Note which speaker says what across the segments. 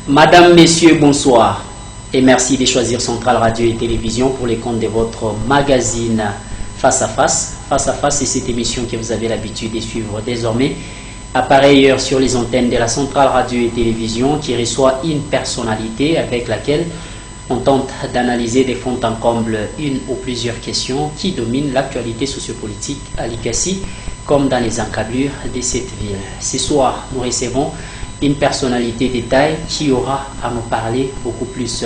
Speaker 1: Madame, Messieurs, bonsoir et merci de choisir Centrale Radio et Télévision pour les comptes de votre magazine Face à Face. Face à Face, c'est cette émission que vous avez l'habitude de suivre désormais à pareille heure sur les antennes de la Centrale Radio et Télévision qui reçoit une personnalité avec laquelle on tente d'analyser de fond en comble une ou plusieurs questions qui dominent l'actualité sociopolitique à l'ICASI comme dans les encablures de cette ville. Ce soir, nous recevons une personnalité de taille qui aura à nous parler beaucoup plus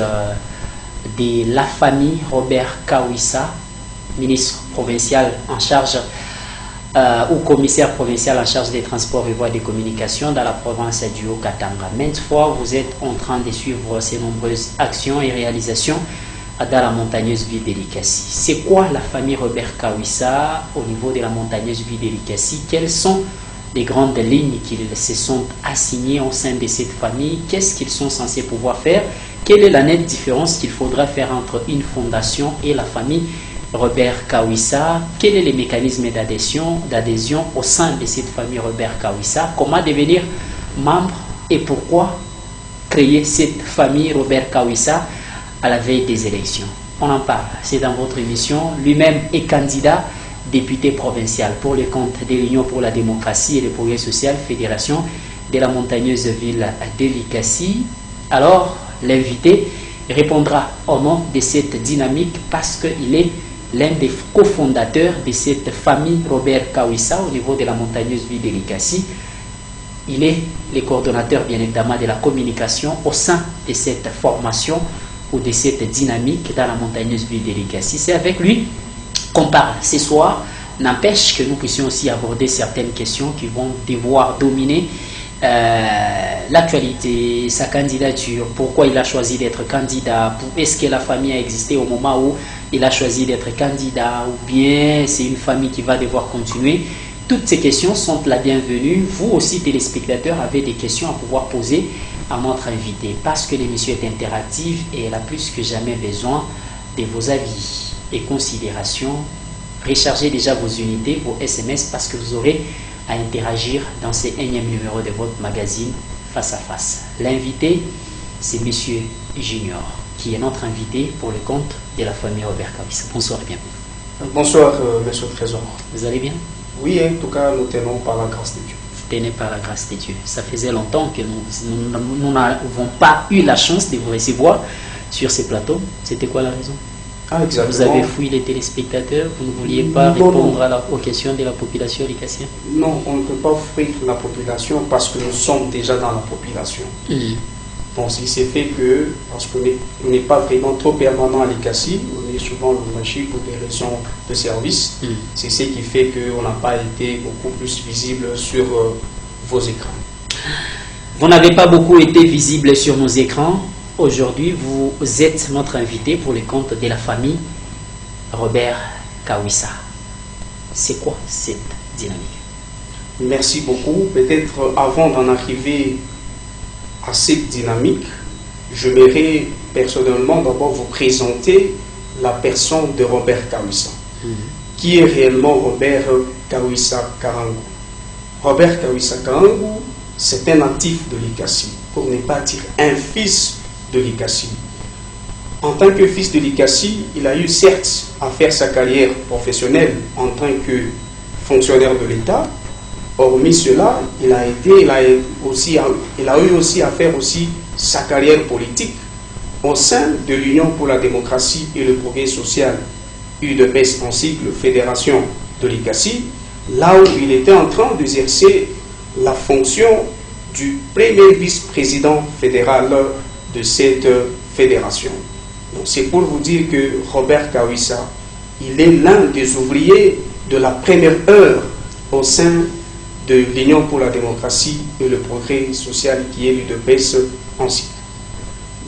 Speaker 1: de la famille Robert Kawissa, ministre provincial en charge ou commissaire provincial en charge des transports et voies de communication dans la province du Haut-Katanga. Maintes fois, vous êtes en train de suivre ces nombreuses actions et réalisations dans la montagneuse ville de l'ICASI. C'est quoi la famille Robert Kawissa au niveau de la montagneuse ville de l'ICASI? Quelles sont les grandes lignes qu'ils se sont assignées au sein de cette famille? Qu'est-ce qu'ils sont censés pouvoir faire? Quelle est la nette différence qu'il faudra faire entre une fondation et la famille Robert Kawissa? Quel est le mécanisme d'adhésion au sein de cette famille Robert Kawissa? Comment devenir membre et pourquoi créer cette famille Robert Kawissa à la veille des élections? On en parle, c'est dans votre émission. Lui-même est candidat député provincial pour le compte de l'Union pour la démocratie et le progrès social, fédération de la montagneuse ville de l'ICASI. Alors, l'invité répondra au nom de cette dynamique parce qu'il est l'un des cofondateurs de cette famille Robert Kawissa au niveau de la montagneuse ville de l'ICASI. Il est le coordonnateur, bien évidemment, de la communication au sein de cette formation ou de cette dynamique dans la montagneuse ville de l'ICASI. C'est avec lui qu'on parle ce soir. N'empêche que nous puissions aussi aborder certaines questions qui vont devoir dominer l'actualité, sa candidature, pourquoi il a choisi d'être candidat, est-ce que la famille a existé au moment où il a choisi d'être candidat, ou bien c'est une famille qui va devoir continuer. Toutes ces questions sont la bienvenue. Vous aussi, téléspectateurs, avez des questions à pouvoir poser à notre invité, parce que l'émission est interactive et elle a plus que jamais besoin de vos avis et considérations. Rechargez déjà vos unités, vos SMS, parce que vous aurez à interagir dans ce énième numéro de votre magazine Face à Face. L'invité, c'est Monsieur Junior, qui est notre invité pour le compte de la famille Robert Kawissa. Bonsoir et bienvenue.
Speaker 2: Bonsoir, Monsieur le Trésor.
Speaker 1: Vous allez bien?
Speaker 2: Oui, en tout cas, nous tenons par la grâce de Dieu.
Speaker 1: Vous tenez par la grâce de Dieu. Ça faisait longtemps que nous n'avons pas eu la chance de vous recevoir sur ces plateaux. C'était quoi la raison?
Speaker 2: Ah, exactement.
Speaker 1: Vous avez fui les téléspectateurs, vous ne vouliez pas répondre aux questions de la population licassienne?
Speaker 2: Non, on ne peut pas fuir la population parce que nous sommes déjà dans la population. Bon, il s'est fait que, parce qu'on n'est pas vraiment trop permanent à l'ICASI, on est souvent le pour des raisons de service. C'est ce qui fait qu'on n'a pas été beaucoup plus visible sur vos écrans.
Speaker 1: Vous n'avez pas beaucoup été visible sur nos écrans. Aujourd'hui, vous êtes notre invité pour le compte de la famille Robert Kawissa. C'est quoi cette dynamique?
Speaker 2: Merci beaucoup. Peut-être avant d'en arriver à cette dynamique, j'aimerais personnellement d'abord vous présenter la personne de Robert Kawissa. Qui est réellement Robert Kawissa Karangu? Robert Kawissa Karangu, c'est un natif de l'ICASI, pour ne pas dire un fils de l'ICASI. En tant que fils de l'ICASI, il a eu certes à faire sa carrière professionnelle en tant que fonctionnaire de l'État. Hormis cela, il a eu aussi à faire aussi sa carrière politique au sein de l'Union pour la démocratie et le progrès social, UDPS en sigle Fédération de l'ICASI, là où il était en train d'exercer la fonction du premier vice-président fédéral de cette fédération. Donc c'est pour vous dire que Robert Kawissa, il est l'un des ouvriers de la première heure au sein de l'Union pour la démocratie et le progrès social qui est l'UDPS en sigle.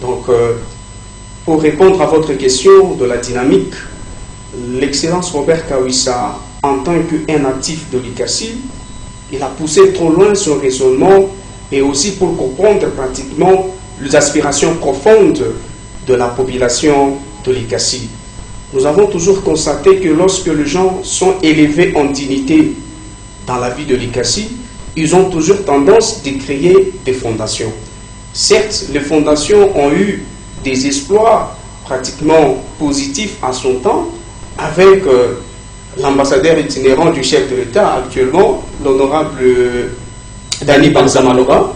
Speaker 2: Donc pour répondre à votre question de la dynamique, l'excellence Robert Kawissa, en tant qu'un actif de l'ICASI, il a poussé trop loin son raisonnement et aussi pour comprendre pratiquement les aspirations profondes de la population de l'ICASI. Nous avons toujours constaté que lorsque les gens sont élevés en dignité dans la vie de l'ICASI, ils ont toujours tendance à créer des fondations. Certes, les fondations ont eu des exploits pratiquement positifs à son temps, avec l'ambassadeur itinérant du chef de l'État actuellement, l'honorable Dani Banzamaloba,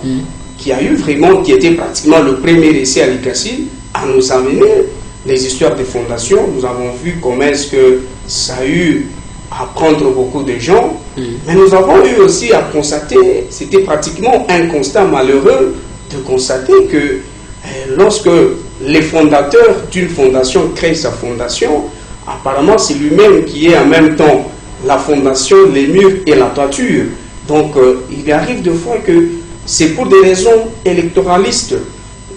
Speaker 2: qui était pratiquement le premier essai à l'ICACI à nous amener les histoires des fondations. Nous avons vu comment est-ce que ça a eu à prendre beaucoup de gens, mais nous avons eu aussi à constater, c'était pratiquement un constat malheureux de constater que lorsque les fondateurs d'une fondation créent sa fondation, apparemment c'est lui-même qui est en même temps la fondation, les murs et la toiture. Donc il arrive de fois que c'est pour des raisons électoralistes.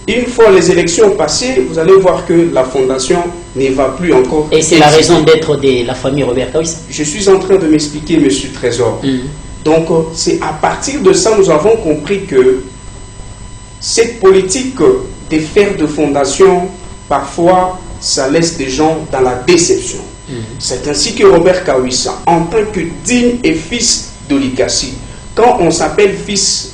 Speaker 2: Une fois les élections passées, vous allez voir que la fondation ne va plus encore...
Speaker 1: Et c'est la raison d'être de la famille Robert Kawissa.
Speaker 2: Je suis en train de m'expliquer, Monsieur Trésor. Donc c'est à partir de ça, nous avons compris que cette politique de faire de fondation, parfois, ça laisse des gens dans la déception. C'est ainsi que Robert Kawissa, en tant que digne et fils de l'ICACI, quand on s'appelle fils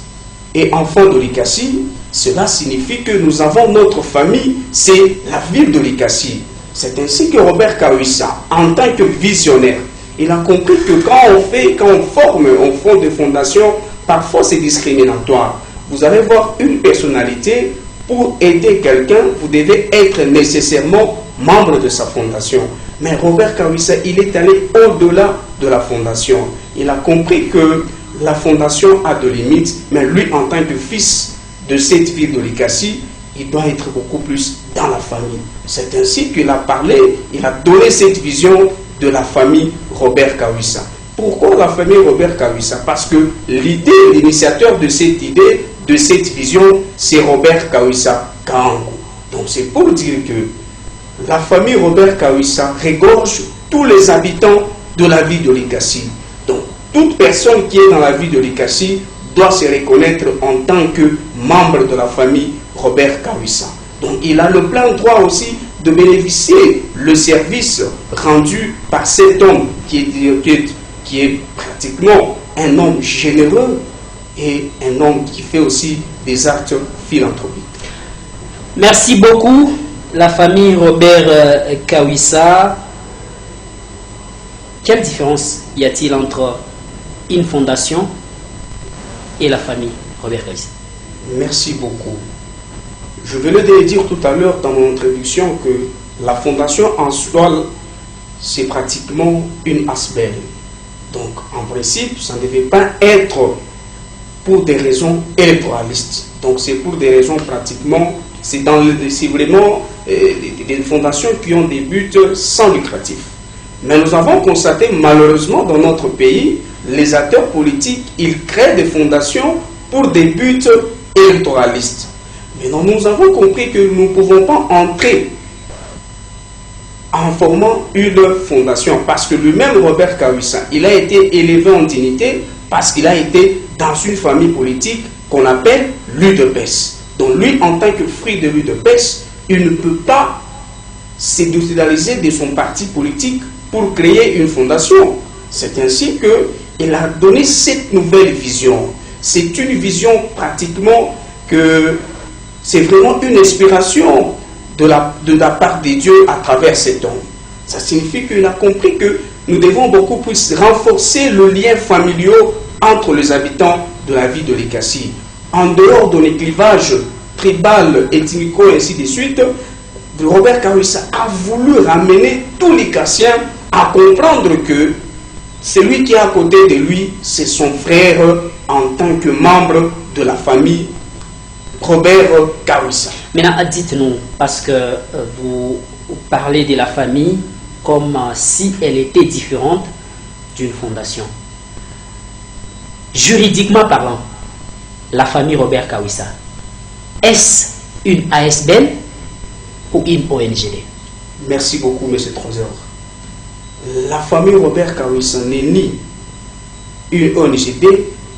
Speaker 2: et enfant de l'ICACI, cela signifie que nous avons notre famille, c'est la ville de l'ICACI. C'est ainsi que Robert Kawissa, en tant que visionnaire, il a compris que quand on fonde des fondations, parfois c'est discriminatoire. Vous allez voir une personnalité, pour aider quelqu'un, vous devez être nécessairement membre de sa fondation. Mais Robert Kawissa, il est allé au-delà de la fondation. Il a compris que la fondation a de limites, mais lui, en tant que fils de cette ville de l'ICACI, il doit être beaucoup plus dans la famille. C'est ainsi qu'il a parlé, il a donné cette vision de la famille Robert Kawissa. Pourquoi la famille Robert Kawissa? Parce que l'idée, l'initiateur de cette idée, de cette vision, c'est Robert Kawissa Kaango. Donc c'est pour dire que la famille Robert Kawissa regorge tous les habitants de la ville de l'ICACI. Donc toute personne qui est dans la ville de l'ICACI doit se reconnaître en tant que membre de la famille Robert Kawissa. Donc il a le plein droit aussi de bénéficier le service rendu par cet homme qui est pratiquement un homme généreux et un homme qui fait aussi des actes philanthropiques.
Speaker 1: Merci beaucoup, la famille Robert Kawissa. Quelle différence y a-t-il entre une fondation et la famille Robert Kawissa?
Speaker 2: Merci beaucoup. Je venais de le dire tout à l'heure dans mon introduction que la fondation en soi, c'est pratiquement une asbelle. Donc, en principe, ça ne devait pas être pour des raisons électoralistes. Donc, c'est pour des raisons pratiquement, c'est vraiment des fondations qui ont des buts sans lucratifs. Mais nous avons constaté, malheureusement, dans notre pays, les acteurs politiques, ils créent des fondations pour des buts électoralistes. Maintenant, nous avons compris que nous ne pouvons pas entrer en formant une fondation, parce que lui-même, Robert Kawissa, il a été élevé en dignité parce qu'il a été dans une famille politique qu'on appelle l'UDPS. Donc lui, en tant que fruit de l'UDPS, il ne peut pas se désolidariser de son parti politique pour créer une fondation. C'est ainsi qu'il a donné cette nouvelle vision. C'est une vision pratiquement que c'est vraiment une inspiration de la part de Dieu à travers cet homme. Ça signifie qu'il a compris que nous devons beaucoup plus renforcer le lien familial entre les habitants de la ville de l'ICACI. En dehors de clivages tribal, ethnico et ainsi de suite, Robert Kawissa a voulu ramener tous les Cassiens à comprendre que celui qui est à côté de lui, c'est son frère en tant que membre de la famille Robert Kawissa.
Speaker 1: Maintenant, dites-nous, parce que vous parlez de la famille comme si elle était différente d'une fondation. Juridiquement parlant, la famille Robert Kawissa, est-ce une ASBL ou une ONGD?
Speaker 2: Merci beaucoup, M. Trésor. La famille Robert Kawissa n'est ni une ONGD,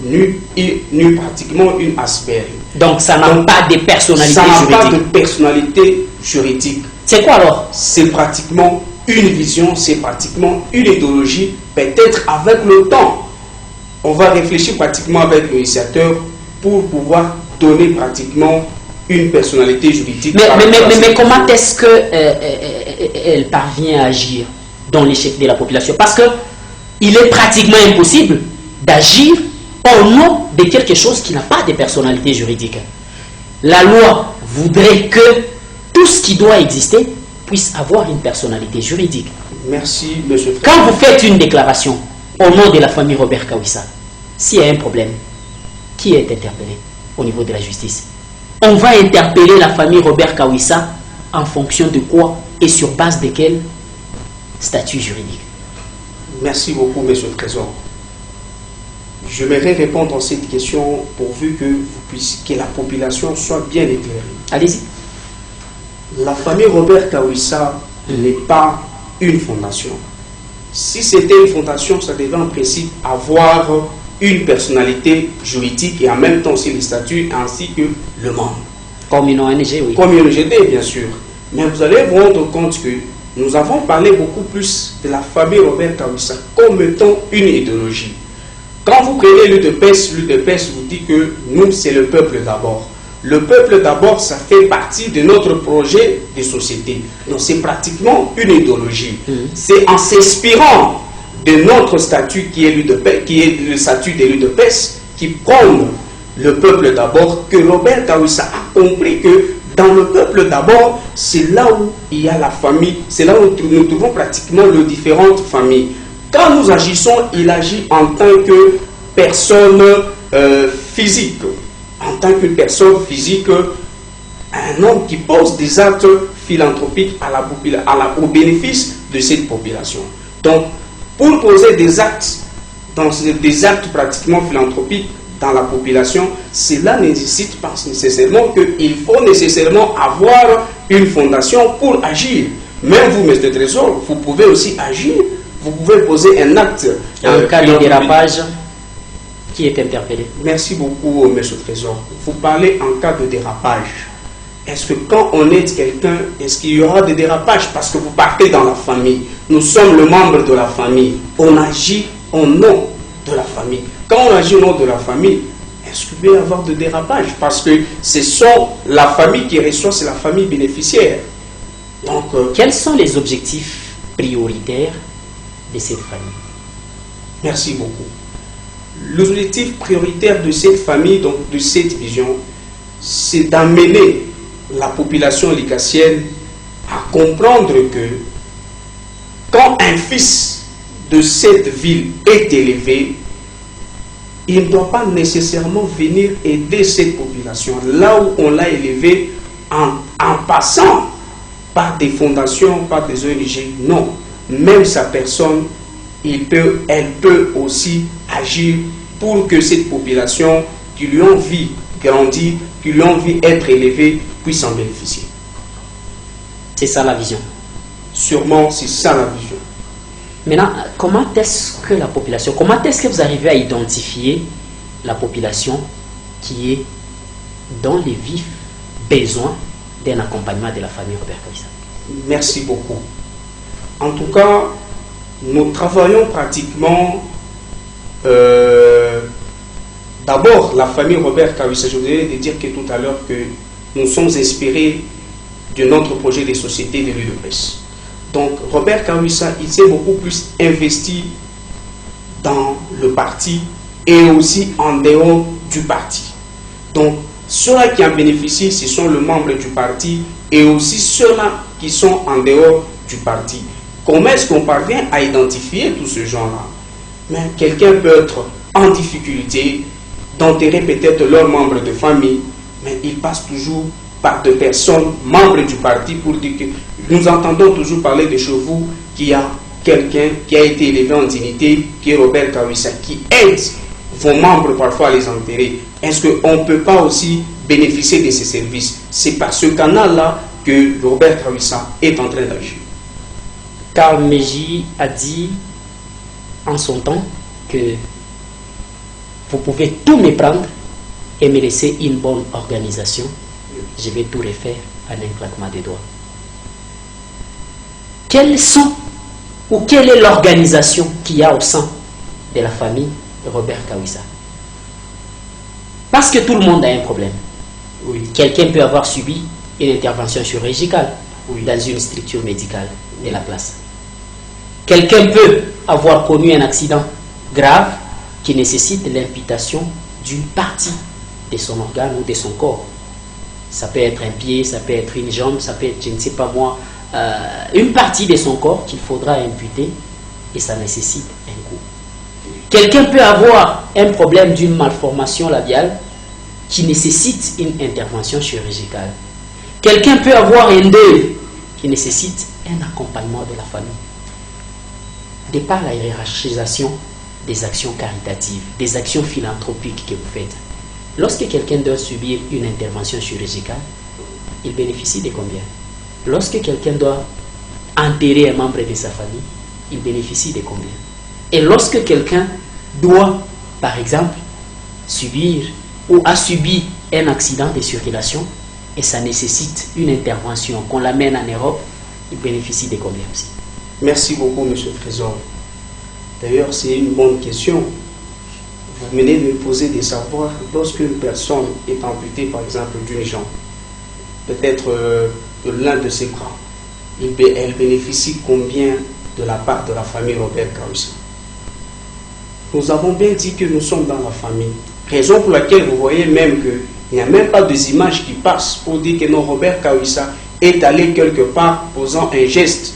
Speaker 2: ni pratiquement une ASBL.
Speaker 1: Donc ça n'a pas de personnalité juridique.
Speaker 2: Ça n'a pas de personnalité juridique.
Speaker 1: C'est quoi alors?
Speaker 2: C'est pratiquement une vision, c'est pratiquement une idéologie. Peut-être avec le temps, on va réfléchir pratiquement avec l'initiateur pour pouvoir donner pratiquement une personnalité juridique.
Speaker 1: Mais comment est-ce qu'elle parvient à agir dans l'échec de la population? Parce qu'il est pratiquement impossible d'agir au nom de quelque chose qui n'a pas de personnalité juridique. La loi voudrait que tout ce qui doit exister puisse avoir une personnalité juridique.
Speaker 2: Merci, monsieur.
Speaker 1: Quand vous faites une déclaration au nom de la famille Robert Kawissa, s'il y a un problème, qui est interpellé au niveau de la justice? On va interpeller la famille Robert Kawissa en fonction de quoi et sur base de quel statut juridique?
Speaker 2: Merci beaucoup, monsieur le Trésor. Je vais répondre à cette question pourvu que la population soit bien éclairée.
Speaker 1: Allez-y.
Speaker 2: La famille Robert Kawissa n'est pas une fondation. Si c'était une fondation, ça devait en principe avoir une personnalité juridique et en même temps aussi le statut ainsi que le membre.
Speaker 1: Comme une ONG, oui.
Speaker 2: Comme une ONG, bien sûr. Mais vous allez vous rendre compte que nous avons parlé beaucoup plus de la famille Robert Kawissa comme étant une idéologie. Quand vous prenez l'UDPS vous dit que nous, c'est le peuple d'abord. Le peuple d'abord, ça fait partie de notre projet de société. Donc c'est pratiquement une idéologie. C'est en s'inspirant de notre statut qui est le statut de l'UDPS qui prône le peuple d'abord, que Robert Kawissa a compris que dans le peuple d'abord, c'est là où il y a la famille, c'est là où nous trouvons pratiquement les différentes familles. Quand nous agissons, il agit en tant que personne physique. En tant que personne physique, un homme qui pose des actes philanthropiques au bénéfice de cette population. Donc, pour poser des actes pratiquement philanthropiques dans la population, cela ne nécessite pas nécessairement qu'il faut nécessairement avoir une fondation pour agir. Même vous, monsieur le Trésor, vous pouvez aussi agir. Vous pouvez poser un acte.
Speaker 1: En cas de dérapage, qui est interpellé? Merci
Speaker 2: beaucoup, monsieur le Trésor. Vous parlez en cas de dérapage. Est-ce que quand on aide quelqu'un, est-ce qu'il y aura des dérapages? Parce que vous partez dans la famille. Nous sommes le membre de la famille. On agit au nom de la famille. Quand on agit au nom de la famille, est-ce qu'il peut y avoir de dérapage? Parce que ce sont la famille qui reçoit, c'est la famille bénéficiaire. Donc,
Speaker 1: quels sont les objectifs prioritaires de cette famille?
Speaker 2: Merci beaucoup. L'objectif prioritaire de cette famille, donc de cette vision, c'est d'amener la population licassienne à comprendre que quand un fils de cette ville est élevé, il ne doit pas nécessairement venir aider cette population là où on l'a élevé en passant par des fondations, par des ONG. Non, même sa personne, elle peut aussi agir pour que cette population qui lui ont envie grandir, qui lui ont envie être élevée, puisse en bénéficier.
Speaker 1: C'est ça la vision.
Speaker 2: Sûrement, c'est ça la vision.
Speaker 1: Maintenant, comment est-ce que vous arrivez à identifier la population qui est dans les vifs besoins d'un accompagnement de la famille Robert Kawissa?
Speaker 2: Merci beaucoup. En tout cas, nous travaillons pratiquement d'abord la famille Robert Kawissa. Je voudrais dire que tout à l'heure que nous sommes inspirés de notre projet de société de l'UDPS. Donc Robert Kawissa, il s'est beaucoup plus investi dans le parti et aussi en dehors du parti. Donc ceux-là qui en bénéficient, ce sont les membres du parti et aussi ceux-là qui sont en dehors du parti. Comment est-ce qu'on parvient à identifier tous ces gens-là? Mais quelqu'un peut être en difficulté d'enterrer peut-être leurs membres de famille, mais il passe toujours par des personnes membres du parti pour dire que nous entendons toujours parler de chez vous qu'il y a quelqu'un qui a été élevé en dignité, qui est Robert Kawissa, qui aide vos membres parfois à les enterrer. Est-ce qu'on ne peut pas aussi bénéficier de ces services? C'est par ce canal-là que Robert Kawissa est en train d'agir.
Speaker 1: Karl Meji a dit en son temps que vous pouvez tout me prendre et me laisser une bonne organisation. Je vais tout refaire en un claquement des doigts. Quelle est l'organisation qu'il y a au sein de la famille de Robert Kawissa? Parce que tout le monde a un problème.
Speaker 2: Oui.
Speaker 1: Quelqu'un peut avoir subi une intervention chirurgicale
Speaker 2: Oui.
Speaker 1: dans une structure médicale de la place. Quelqu'un peut avoir connu un accident grave qui nécessite l'imputation d'une partie de son organe ou de son corps. Ça peut être un pied, ça peut être une jambe, ça peut être, je ne sais pas moi, une partie de son corps qu'il faudra imputer et ça nécessite un coût. Quelqu'un peut avoir un problème d'une malformation labiale qui nécessite une intervention chirurgicale. Quelqu'un peut avoir un deuil qui nécessite un accompagnement de la famille. De par la hiérarchisation des actions caritatives, des actions philanthropiques que vous faites, lorsque quelqu'un doit subir une intervention chirurgicale, il bénéficie de combien? Lorsque quelqu'un doit enterrer un membre de sa famille, il bénéficie de combien? Et lorsque quelqu'un doit, par exemple, subir ou a subi un accident de circulation et ça nécessite une intervention, qu'on l'amène en Europe, il bénéficie de combien aussi?
Speaker 2: Merci beaucoup, M. le Trésor. D'ailleurs, c'est une bonne question. Vous venez de me poser de savoir, lorsqu'une personne est amputée, par exemple, d'une jambe, peut-être de l'un de ses bras, elle bénéficie combien de la part de la famille Robert Kawisa? Nous avons bien dit que nous sommes dans la famille. Raison pour laquelle vous voyez même qu'il n'y a même pas des images qui passent pour dire que non, Robert Kawisa est allé quelque part posant un geste.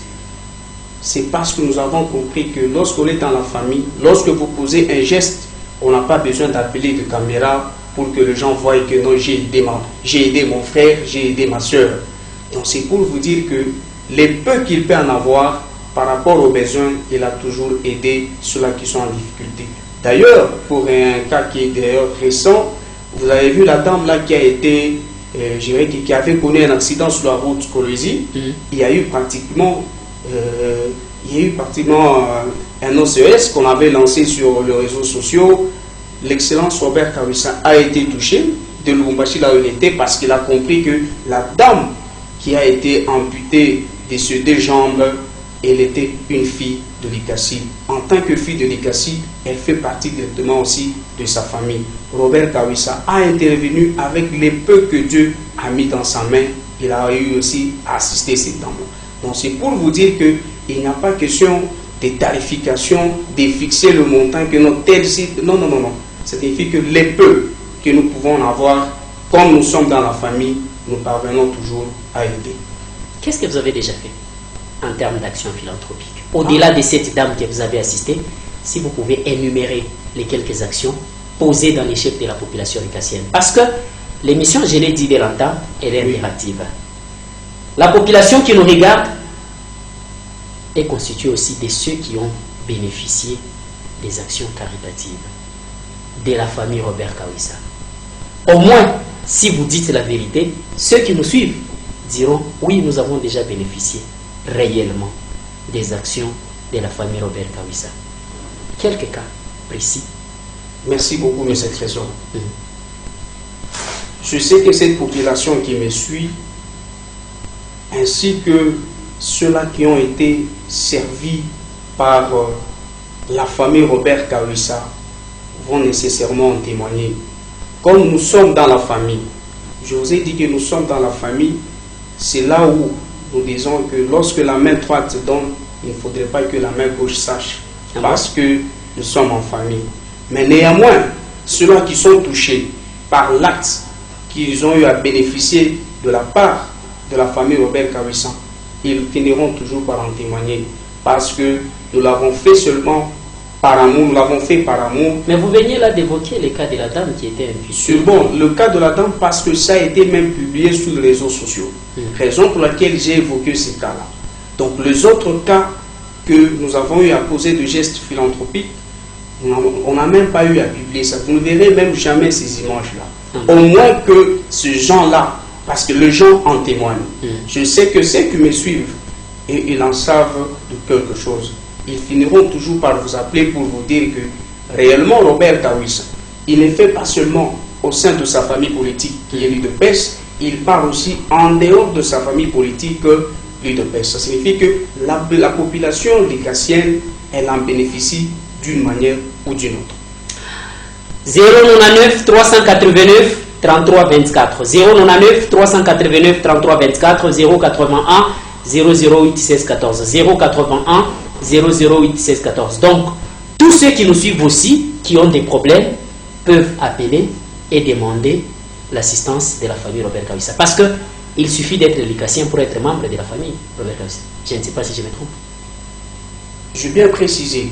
Speaker 2: C'est parce que nous avons compris que lorsqu'on est dans la famille, lorsque vous posez un geste, on n'a pas besoin d'appeler de caméra pour que les gens voient que non, j'ai aidé mon frère, j'ai aidé ma soeur. Donc c'est pour vous dire que les peu qu'il peut en avoir par rapport aux besoins, il a toujours aidé ceux-là qui sont en difficulté. D'ailleurs, pour un cas qui est d'ailleurs récent, vous avez vu la dame là qui a été, qui avait connu un accident sur la route Colosie. Il y a eu pratiquement un OCS qu'on avait lancé sur les réseaux sociaux. L'excellence Robert Kawisa a été touché de Lubumbashi là où il était parce qu'il a compris que la dame qui a été amputée de ses deux jambes, elle était une fille de l'Ikassi. En tant que fille de l'Ikassi, elle fait partie directement aussi de sa famille. Robert Kawisa a intervenu avec les peu que Dieu a mis dans sa main. Il a eu aussi à assister cette dame. Donc c'est pour vous dire qu'il n'y a pas question de tarification, de fixer le montant que notre tel site. Non. Ça signifie que les peu que nous pouvons avoir, comme nous sommes dans la famille, nous parvenons toujours à aider.
Speaker 1: Qu'est-ce que vous avez déjà fait en termes d'action philanthropique? Au-delà de cette dame que vous avez assistée, si vous pouvez énumérer les quelques actions posées dans les chefs de la population ricassienne. Parce que l'émission, je l'ai dit dès longtemps, elle est impérative. La population qui nous regarde est constituée aussi de ceux qui ont bénéficié des actions caritatives de la famille Robert Kawisa. Au moins, si vous dites la vérité, ceux qui nous suivent diront oui, nous avons déjà bénéficié réellement des actions de la famille Robert Kawisa. Quelques cas précis.
Speaker 2: Merci beaucoup, M. le Trésor. Je sais que cette population qui me suit, ainsi que ceux-là qui ont été servis par la famille Robert Kawisa, vont nécessairement en témoigner. Comme nous sommes dans la famille, je vous ai dit que nous sommes dans la famille, c'est là où nous disons que lorsque la main droite se donne, il ne faudrait pas que la main gauche sache, parce que nous sommes en famille. Mais néanmoins, ceux-là qui sont touchés par l'acte qu'ils ont eu à bénéficier de la part de la famille Robert Kawisa, ils finiront toujours par en témoigner, parce que nous l'avons fait seulement par amour, nous l'avons fait par amour.
Speaker 1: Mais vous veniez là d'évoquer le cas de la dame qui était imputée.
Speaker 2: Bon, le cas de la dame, parce que ça a été même publié sur les réseaux sociaux. Raison pour laquelle j'ai évoqué ces cas-là. Donc les autres cas que nous avons eu à poser de gestes philanthropiques, on n'a même pas eu à publier ça. Vous ne verrez même jamais ces images-là. Au moins que ces gens-là, parce que les gens en témoignent. Je sais que ceux qui me suivent, et ils en savent de quelque chose. Ils finiront toujours par vous appeler pour vous dire que réellement Robert Kawisa, il ne fait pas seulement au sein de sa famille politique qui est l'UDPS, il part aussi en dehors de sa famille politique l'UDPS. Ça signifie que la population ricassienne, elle en bénéficie d'une manière ou d'une autre.
Speaker 1: 099 389 33 24. 099 389 33 24 081 008 16 14. 081 008 16 14. Donc, tous ceux qui nous suivent aussi, qui ont des problèmes, peuvent appeler et demander l'assistance de la famille Robert Kawissa. Parce qu'il suffit d'être licassien pour être membre de la famille Robert Kawissa. Je ne sais pas si je me trompe.
Speaker 2: Je vais bien préciser,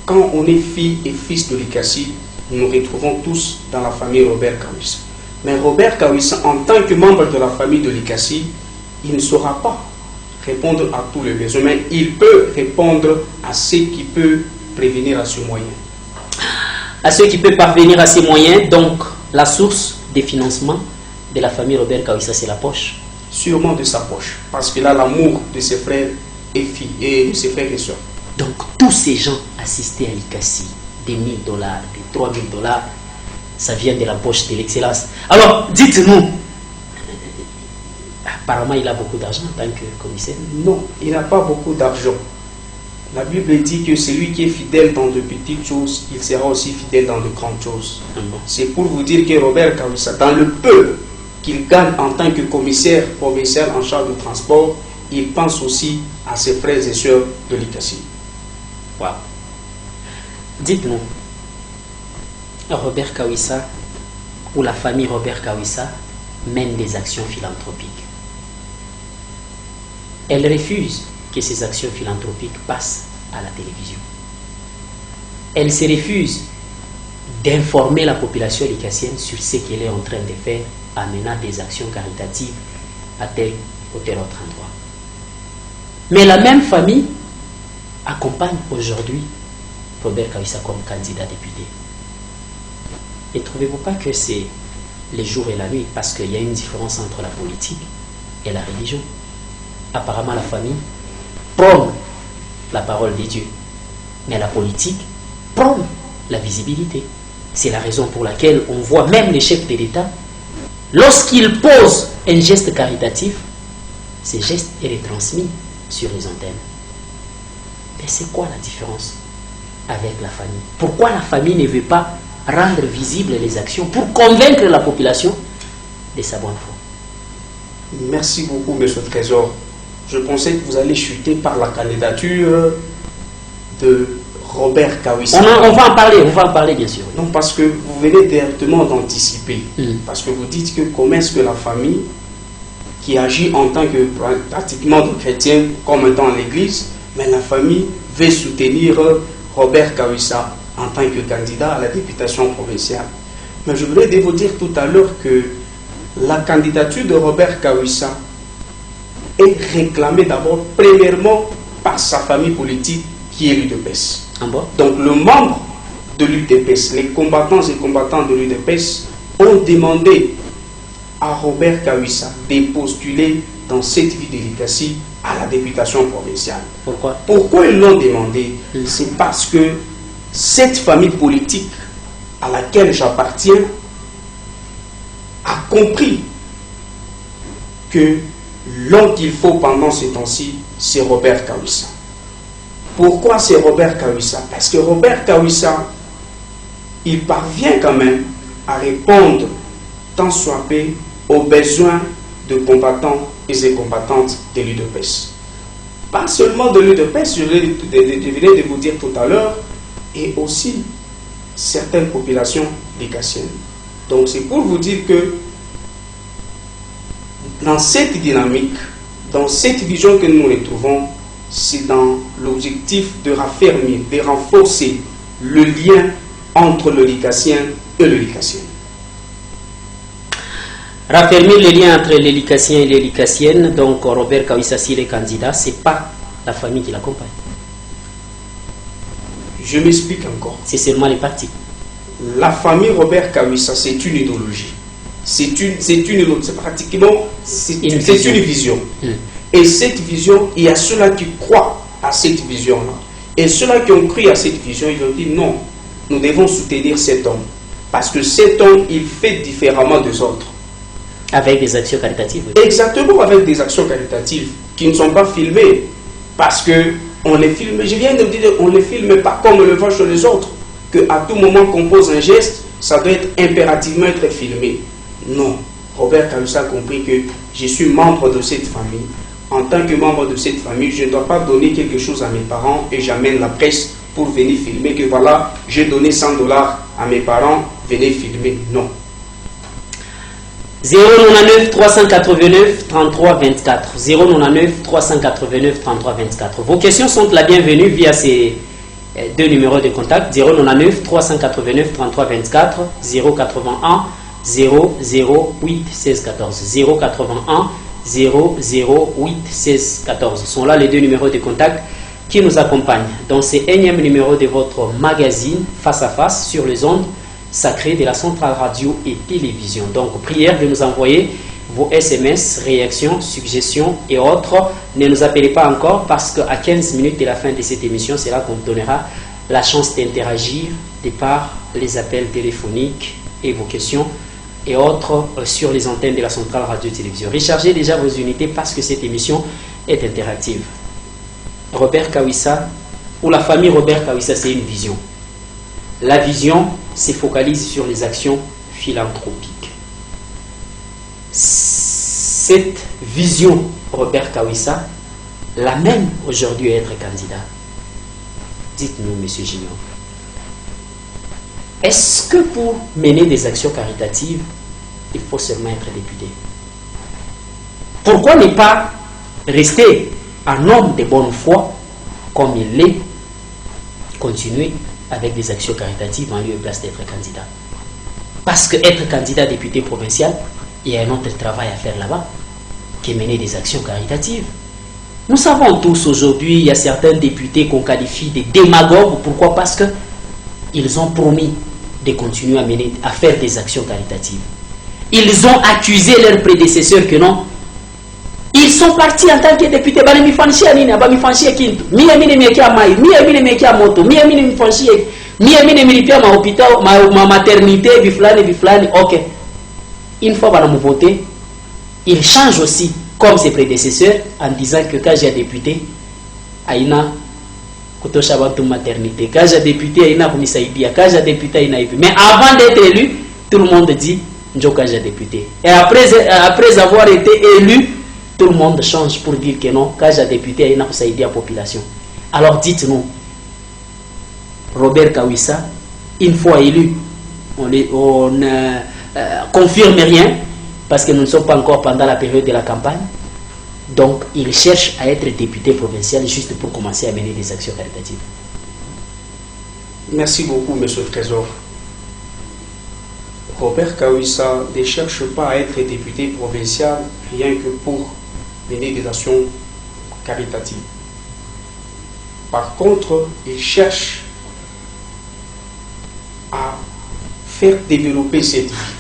Speaker 2: quand on est fille et fils de Likassi, nous nous retrouvons tous dans la famille Robert Kawissa. Mais Robert Kawissa, en tant que membre de la famille de Likassi, il ne saura pas répondre à tous les besoins, mais il peut répondre à ce qui peut prévenir à ce moyen.
Speaker 1: À ceux qui peuvent parvenir à ces moyens, donc la source des financements de la famille Robert Kawissa, c'est la poche.
Speaker 2: Sûrement de sa poche, parce qu'il a l'amour de ses frères et filles, et de ses frères et sœurs.
Speaker 1: Donc tous ces gens assistés à Likassi, des $1000, des $3000, ça vient de la poche de l'excellence. Alors, dites-nous, apparemment il a beaucoup d'argent en tant que commissaire.
Speaker 2: Non, il n'a pas beaucoup d'argent. La Bible dit que celui qui est fidèle dans de petites choses, il sera aussi fidèle dans de grandes choses. C'est pour vous dire que Robert Kawissa, dans le peu qu'il gagne en tant que commissaire provincial en charge du transport, il pense aussi à ses frères et sœurs de Likassi.
Speaker 1: Wow. Dites-nous, Robert Kawissa ou la famille Robert Kawissa mène des actions philanthropiques. Elle refuse que ces actions philanthropiques passent à la télévision. Elle se refuse d'informer la population likassienne sur ce qu'elle est en train de faire en menant des actions caritatives à tel ou tel autre endroit. Mais la même famille accompagne aujourd'hui Robert Kawissa comme candidat député. Et trouvez-vous pas que c'est les jours et la nuit, parce qu'il y a une différence entre la politique et la religion. Apparemment, la famille prône la parole de Dieu, mais la politique prône la visibilité. C'est la raison pour laquelle on voit même les chefs de l'État, lorsqu'ils posent un geste caritatif, ce geste est retransmis sur les antennes. Mais c'est quoi la différence avec la famille? Pourquoi la famille ne veut pas rendre visibles les actions pour convaincre la population de sa bonne foi?
Speaker 2: Merci beaucoup, Monsieur le Trésor. Je pensais que vous allez chuter par la candidature de Robert Kawissa.
Speaker 1: On va en parler bien sûr.
Speaker 2: Non, parce que vous venez directement d'anticiper. Parce que vous dites que comment est-ce que la famille, qui agit en tant que pratiquement de chrétien, comme étant l'église, mais la famille veut soutenir Robert Kawissa en tant que candidat à la députation provinciale. Mais je voulais vous dire tout à l'heure que la candidature de Robert Kawissa est réclamée d'abord, premièrement, par sa famille politique qui est l'UDPS. Donc le membre de l'UDPS, les combattants et combattantes de l'UDPS ont demandé à Robert Kawissa de postuler dans cette ville de Likassi à la députation provinciale. Pourquoi ils l'ont demandé? C'est parce que cette famille politique à laquelle j'appartiens a compris que l'homme qu'il faut pendant ces temps-ci, c'est Robert Kawissa. Pourquoi c'est Robert Kawissa? Parce que Robert Kawissa, il parvient quand même à répondre tant soit peu aux besoins de combattants et des combattantes de l'UDPS. Pas seulement de l'UDPS, je venais de vous dire tout à l'heure, et aussi certaines populations likassiennes. Donc c'est pour vous dire que dans cette dynamique, dans cette vision que nous retrouvons, c'est dans l'objectif de raffermir, de renforcer le lien entre le likassien et le likassien.
Speaker 1: Raffermir le lien entre les likassiens et les likassiennes, donc Robert Kawissa, s'il est candidat, ce n'est pas la famille qui l'accompagne.
Speaker 2: Je m'explique encore.
Speaker 1: C'est seulement les partis.
Speaker 2: La famille Robert Kawissa, c'est une idéologie. C'est pratiquement une vision. Et cette vision, il y a ceux-là qui croient à cette vision-là. Et ceux-là qui ont cru à cette vision, ils ont dit non, nous devons soutenir cet homme. Parce que cet homme, il fait différemment des autres.
Speaker 1: Avec des actions caritatives.
Speaker 2: Exactement, avec des actions caritatives qui ne sont pas filmées. Parce que on les filme, je viens de vous dire, on ne les filme pas comme on le voit chez les autres. Qu'à tout moment qu'on pose un geste, ça doit être impérativement être filmé. Non. Robert Kawissa a compris que je suis membre de cette famille. En tant que membre de cette famille, je ne dois pas donner quelque chose à mes parents et j'amène la presse pour venir filmer que voilà, j'ai donné 100 $ à mes parents, venez filmer. Non.
Speaker 1: 099 389 33 24. 099 389 33 24. Vos questions sont la bienvenue via ces deux numéros de contact. 099 389 33 24. 081 008 16 14. 081 008 16 14. Ce sont là les deux numéros de contact qui nous accompagnent dans ce énième numéro de votre magazine Face à Face sur les ondes sacrées de la Centrale Radio et Télévision. Donc, prière de nous envoyer vos SMS, réactions, suggestions et autres. Ne nous appelez pas encore parce qu'à 15 minutes de la fin de cette émission, c'est là qu'on vous donnera la chance d'interagir de par les appels téléphoniques et vos questions et autres sur les antennes de la Centrale Radio et Télévision. Rechargez déjà vos unités parce que cette émission est interactive. Robert Kawissa, ou la famille Robert Kawissa, c'est une vision. La vision se focalise sur les actions philanthropiques. Cette vision, Robert Kawissa, l'amène aujourd'hui à être candidat. Dites-nous, Monsieur Junior, est-ce que pour mener des actions caritatives, il faut seulement être député? Pourquoi ne pas rester un homme de bonne foi, comme il l'est, continuer avec des actions caritatives en lieu et place d'être candidat? Parce que être candidat député provincial, il y a un autre travail à faire là-bas, qui est mener des actions caritatives. Nous savons tous aujourd'hui, il y a certains députés qu'on qualifie de démagogues. Pourquoi? Parce qu'ils ont promis de continuer à faire des actions caritatives. Ils ont accusé leurs prédécesseurs que non. Ils sont partis en tant que députés. Ma maternité, ok. Une fois qu'ils ont voté, ils changent aussi, comme ses prédécesseurs, en disant que quand j'ai député, Aïna, maternité, quand j'ai député, Aïna, quand j'ai député, Aïna. Mais avant d'être élu, tout le monde dit, quand j'ai député. Et après avoir été élu, tout le monde change pour dire que non, quand j'ai député, Aïna, pour aider la population. Alors dites-nous, Robert Kawissa, une fois élu, on ne confirme rien, parce que nous ne sommes pas encore pendant la période de la campagne. Donc, il cherche à être député provincial juste pour commencer à mener des actions caritatives.
Speaker 2: Merci beaucoup, Monsieur le Trésor. Robert Kawissa ne cherche pas à être député provincial rien que pour mener des actions caritatives. Par contre, il cherche à faire développer cette vie.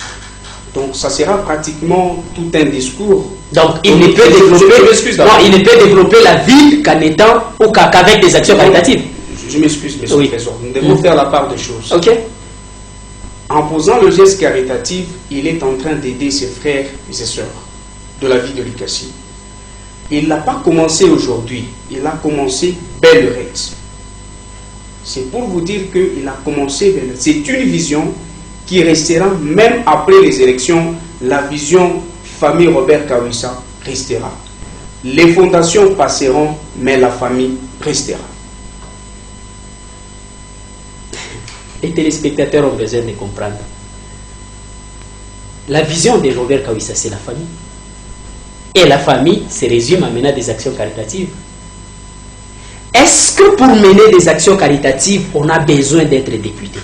Speaker 2: Donc, ça sera pratiquement tout un discours.
Speaker 1: Donc, il ne peut développer la vie qu'en étant ou qu'avec des actions caritatives.
Speaker 2: Je m'excuse, Monsieur le Trésor. Nous devons faire la part des choses.
Speaker 1: Ok.
Speaker 2: En posant le geste caritatif, il est en train d'aider ses frères et ses sœurs de la vie de l'Ikassi. Il n'a pas commencé aujourd'hui. Il a commencé belle lurette. C'est pour vous dire qu'il a commencé belle lurette. C'est une vision qui restera même après les élections. La vision famille Robert Kawissa restera. Les fondations passeront, mais la famille restera.
Speaker 1: Les téléspectateurs ont besoin de comprendre. La vision de Robert Kawissa, c'est la famille. Et la famille se résume à mener des actions caritatives. Est-ce que pour mener des actions caritatives, on a besoin d'être député?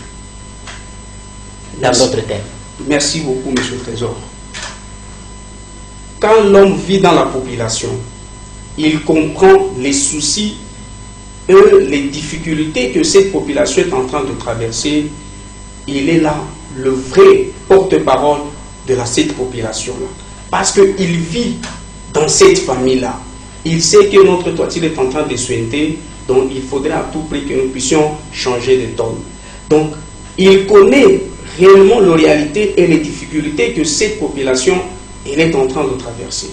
Speaker 1: Dans d'autres termes.
Speaker 2: Merci beaucoup, Monsieur le Trésor. Quand l'homme vit dans la population, il comprend les soucis et les difficultés que cette population est en train de traverser. Il est là, le vrai porte-parole de cette population-là. Parce qu'il vit dans cette famille-là. Il sait que notre toiture est en train de suinter, donc il faudrait à tout prix que nous puissions changer de ton. Donc, il connaît réellement la réalité et les difficultés que cette population est en train de traverser.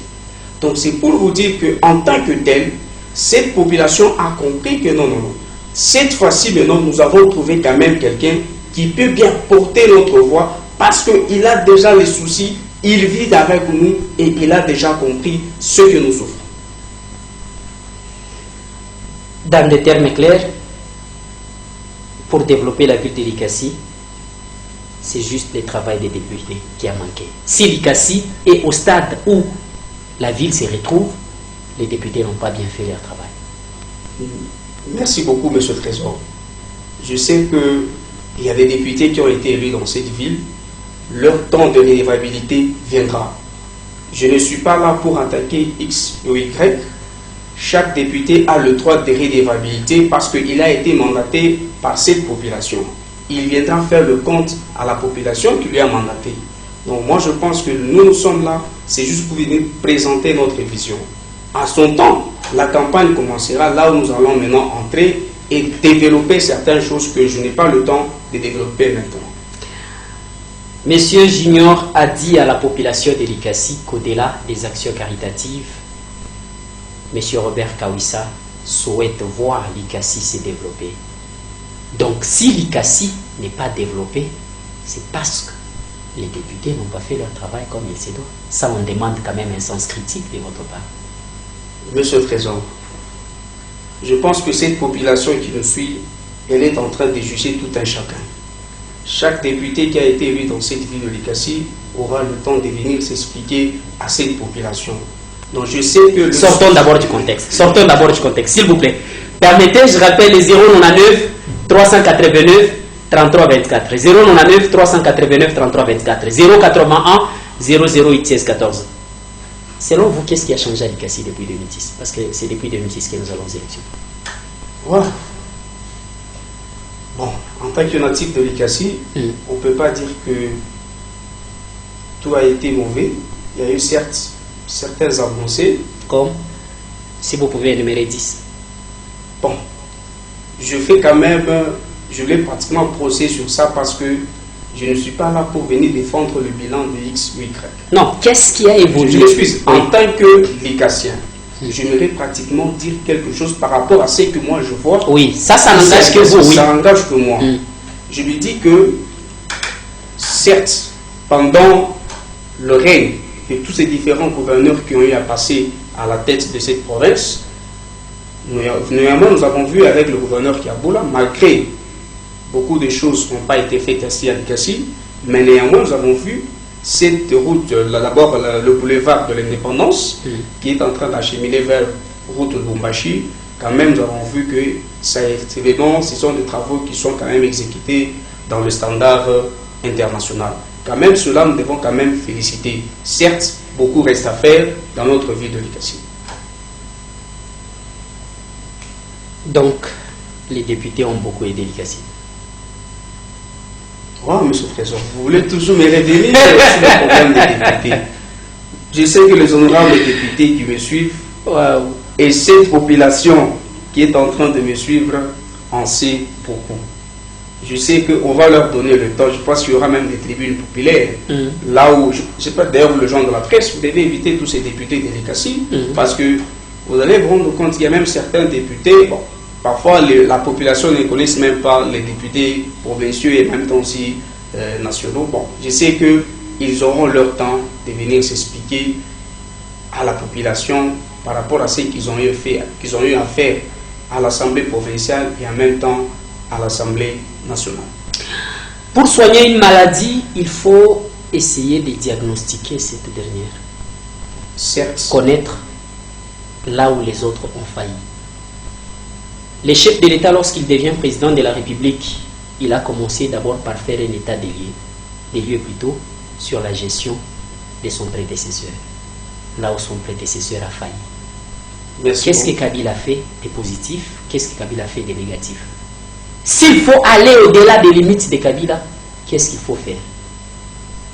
Speaker 2: Donc c'est pour vous dire qu'en tant que tel, cette population a compris que non. Cette fois-ci, maintenant, nous avons trouvé quand même quelqu'un qui peut bien porter notre voix parce qu'il a déjà les soucis Il vit avec nous et il a déjà compris ce que nous souffrons.
Speaker 1: Dans des termes clairs, pour développer la ville de Likassi, c'est juste le travail des députés qui a manqué. Si Likassi est au stade où la ville se retrouve, les députés n'ont pas bien fait leur travail.
Speaker 2: Merci beaucoup, Monsieur le Trésor. Je sais qu'il y a des députés qui ont été élus dans cette ville. Leur temps de réélevabilité viendra. Je ne suis pas là pour attaquer X ou Y. Chaque député a le droit de réélevabilité parce qu'il a été mandaté par cette population. Il viendra faire le compte à la population qui lui a mandaté. Donc moi je pense que nous sommes là, c'est juste pour venir présenter notre vision. À son temps, la campagne commencera là où nous allons maintenant entrer et développer certaines choses que je n'ai pas le temps de développer maintenant.
Speaker 1: Monsieur Junior a dit à la population de Likassi qu'au-delà des actions caritatives, Monsieur Robert Kawissa souhaite voir Likassi se développer. Donc si Likassi n'est pas développé, c'est parce que les députés n'ont pas fait leur travail comme il se doit. Ça, on demande quand même un sens critique de votre part.
Speaker 2: Monsieur le Trésor, je pense que cette population qui nous suit, elle est en train de juger tout un chacun. Chaque député qui a été élu dans cette ville de Likassi aura le temps de venir s'expliquer à cette population. Donc je sais que...
Speaker 1: Sortons d'abord du contexte. Sortons d'abord du contexte, s'il vous plaît. Permettez, je rappelle les 099 389 33 24. 099 389 33 24. 081 008 16 14. Selon vous, qu'est-ce qui a changé à Likassi depuis 2010? Parce que c'est depuis 2010 que nous allons aux élections.
Speaker 2: Voilà. Bon, en tant que natif de Likassi, on ne peut pas dire que tout a été mauvais. Il y a eu certes certaines avancées.
Speaker 1: Comme, si vous pouvez énumérer 10.
Speaker 2: Bon, je fais quand même, je l'ai pratiquement procès sur ça parce que je ne suis pas là pour venir défendre le bilan de X ou Y.
Speaker 1: Non, qu'est-ce qui a évolué?
Speaker 2: Je m'excuse, en tant que Likassien, j'aimerais pratiquement dire quelque chose par rapport à ce que moi je vois.
Speaker 1: Oui, ça n'engage que vous.
Speaker 2: Ça n'engage que moi. Je lui dis que, certes, pendant le règne de tous ces différents gouverneurs qui ont eu à passer à la tête de cette province, néanmoins, nous avons vu avec le gouverneur Kiaboula, malgré beaucoup de choses n'ont pas été faites ici à Likassi, mais néanmoins, nous avons vu cette route, d'abord le boulevard de l'indépendance, qui est en train d'acheminer vers route de Bumbashi. Quand même, nous avons vu que ce sont des travaux qui sont quand même exécutés dans le standard international. Quand même, cela, nous devons quand même féliciter. Certes, beaucoup reste à faire dans notre ville de Likassi.
Speaker 1: Donc, les députés ont beaucoup aidé Likassi.
Speaker 2: Oh, monsieur le Trésor, vous voulez toujours me révéler sur le problème des députés. Je sais que les honorables députés qui me suivent et cette population qui est en train de me suivre en sait beaucoup. Je sais qu'on va leur donner le temps. Je pense qu'il y aura même des tribunes populaires. Là où, je ne sais pas d'ailleurs, le gens de la presse, vous devez éviter tous ces députés de Likassi parce que vous allez vous rendre compte qu'il y a même certains députés. Bon, parfois, la population ne connaît même pas les députés provinciaux et même temps aussi nationaux. Bon, je sais qu'ils auront leur temps de venir s'expliquer à la population par rapport à ce qu'ils ont eu à faire à l'Assemblée provinciale et en même temps à l'Assemblée nationale.
Speaker 1: Pour soigner une maladie, il faut essayer de diagnostiquer cette dernière.
Speaker 2: Certes.
Speaker 1: Connaître là où les autres ont failli. Le chef de l'État, lorsqu'il devient président de la République, il a commencé d'abord par faire un état des lieux plutôt, sur la gestion de son prédécesseur, là où son prédécesseur a failli. Qu'est-ce que Kabila a fait de positif? Qu'est-ce que Kabila a fait de négatif? S'il faut aller au-delà des limites de Kabila, qu'est-ce qu'il faut faire?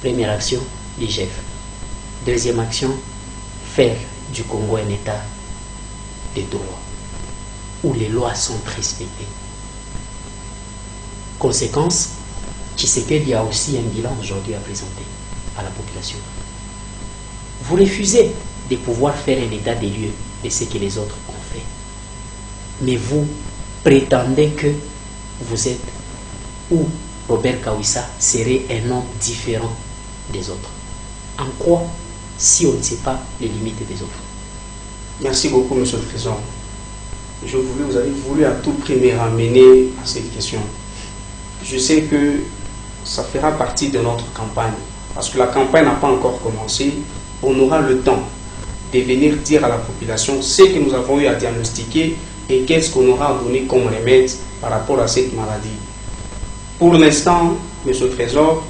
Speaker 1: Première action, l'IGF. Deuxième action, faire du Congo un état de droit, où les lois sont respectées. Conséquence, Tshisekedi y a aussi un bilan aujourd'hui à présenter à la population. Vous refusez de pouvoir faire un état des lieux de ce que les autres ont fait. Mais vous prétendez que vous êtes, ou Robert Kawissa serait un homme différent des autres. En quoi, si on ne sait pas les limites des autres?
Speaker 2: Merci beaucoup, Monsieur le Président. Vous avez voulu à tout prix me ramener à cette question. Je sais que ça fera partie de notre campagne, parce que la campagne n'a pas encore commencé. On aura le temps de venir dire à la population ce que nous avons eu à diagnostiquer et qu'est-ce qu'on aura donné comme remède par rapport à cette maladie. Pour l'instant, Monsieur le Trésor,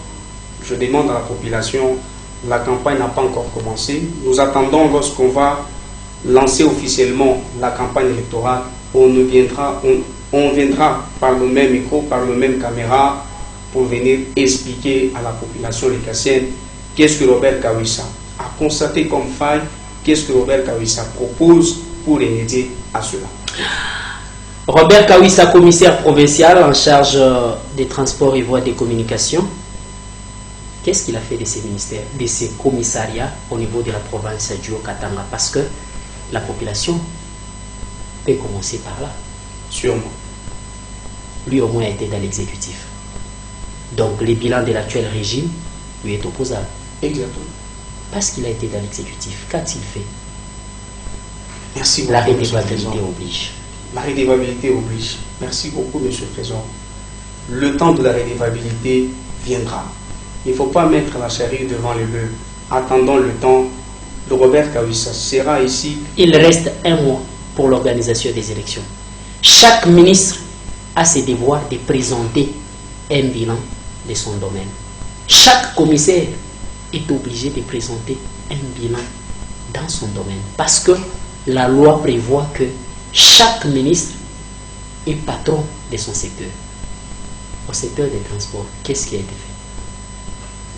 Speaker 2: je demande à la population, la campagne n'a pas encore commencé. Nous attendons lorsqu'on va lancer officiellement la campagne électorale, on viendra par le même micro, par le même caméra, pour venir expliquer à la population lécassienne qu'est-ce que Robert Kawissa a constaté comme faille, qu'est-ce que Robert Kawissa propose pour remédier à cela.
Speaker 1: Robert Kawissa, commissaire provincial en charge des transports et voies de communication. Qu'est-ce qu'il a fait de ces ministères, de ces commissariats au niveau de la province du Haut-Katanga? Parce que la population peut commencer par là.
Speaker 2: Sûrement.
Speaker 1: Lui au moins a été dans l'exécutif. Donc le bilan de l'actuel régime lui est opposable.
Speaker 2: Exactement.
Speaker 1: Parce qu'il a été dans l'exécutif. Qu'a-t-il fait?
Speaker 2: Merci beaucoup.
Speaker 1: La redevabilité oblige.
Speaker 2: La redevabilité oblige. Merci beaucoup, Monsieur le Président. Le temps de la redevabilité viendra. Il ne faut pas mettre la charrue devant les bœufs. Attendons le temps. Le Robert Kawissa sera ici.
Speaker 1: Il reste un mois pour l'organisation des élections. Chaque ministre a ses devoirs de présenter un bilan de son domaine. Chaque commissaire est obligé de présenter un bilan dans son domaine. Parce que la loi prévoit que chaque ministre est patron de son secteur. Au secteur des transports, qu'est-ce qui a été fait?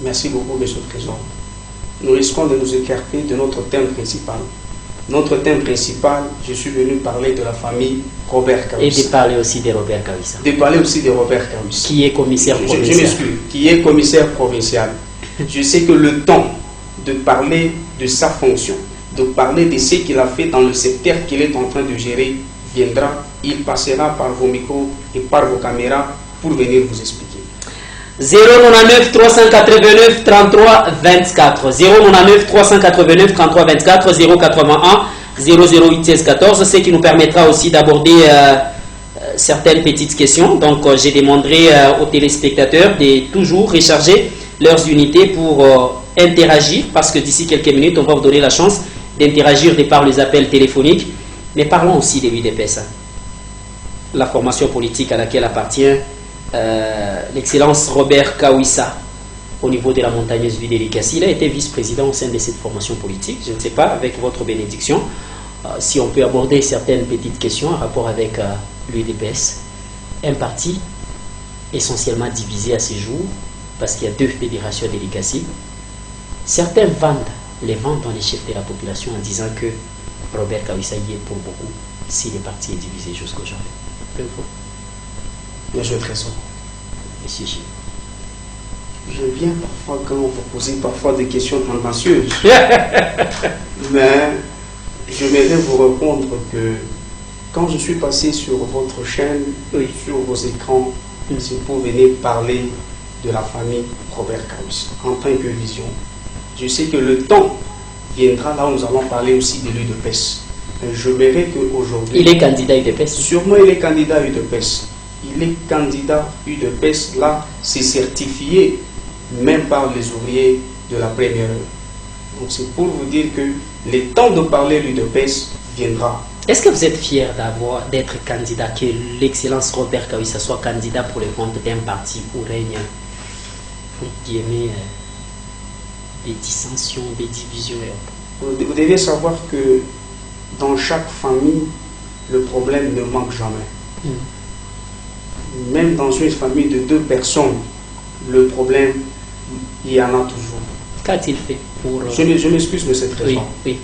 Speaker 2: Merci beaucoup, Monsieur le Président. Nous risquons de nous écarter de notre thème principal. Notre thème principal, je suis venu parler de la famille Robert Kawissa.
Speaker 1: Et de parler aussi de Robert Kawissa.
Speaker 2: De parler aussi de Robert Kawissa.
Speaker 1: Qui est commissaire provincial.
Speaker 2: Je m'excuse. Qui est commissaire provincial. Je sais que le temps de parler de sa fonction, de parler de ce qu'il a fait dans le secteur qu'il est en train de gérer, viendra. Il passera par vos micros et par vos caméras pour venir vous expliquer.
Speaker 1: 099 389 33 24 099 389 33 24 081 008 16 14, ce qui nous permettra aussi d'aborder certaines petites questions. Donc je demanderai aux téléspectateurs de toujours recharger leurs unités pour interagir, parce que d'ici quelques minutes on va vous donner la chance d'interagir de par les appels téléphoniques. Mais parlons aussi de l'UDPS, la formation politique à laquelle appartient l'excellence Robert Kawissa au niveau de la montagneuse ville de Likasi. Il a été vice-président au sein de cette formation politique. Je ne sais pas, avec votre bénédiction, si on peut aborder certaines petites questions en rapport avec l'UDPS, un parti essentiellement divisé à ces jours, parce qu'il y a deux fédérations de Likasi. Certains vendent dans les chefs de la population en disant que Robert Kawissa y est pour beaucoup si le parti est divisé jusqu'aujourd'hui.
Speaker 2: Monsieur le Trésor.
Speaker 1: Monsieur Gilles.
Speaker 2: Je viens parfois quand vous posez parfois des questions tendancieuses. Mais j'aimerais vous répondre que quand je suis passé sur votre chaîne, sur vos écrans, c'est pour venir parler de la famille Robert Kawissa en tant que vision. Je sais que le temps viendra là où nous allons parler aussi de l'UDPS. Je verrai qu'aujourd'hui...
Speaker 1: Il est candidat UDPS.
Speaker 2: Sûrement il est candidat UDPS. Il est candidat UDPS, là, c'est certifié même par les ouvriers de la première heure. Donc c'est pour vous dire que le temps de parler l'UDPS viendra.
Speaker 1: Est-ce que vous êtes fier d'être candidat, que l'excellence Robert Kawissa soit candidat pour le compte d'un parti où règne des dissensions, des divisions?
Speaker 2: Vous devez savoir que dans chaque famille, le problème ne manque jamais. Même dans une famille de 2 personnes, le problème, il y en a toujours.
Speaker 1: Qu'a-t-il fait pour...
Speaker 2: Je m'excuse, monsieur le Président.
Speaker 1: Oui.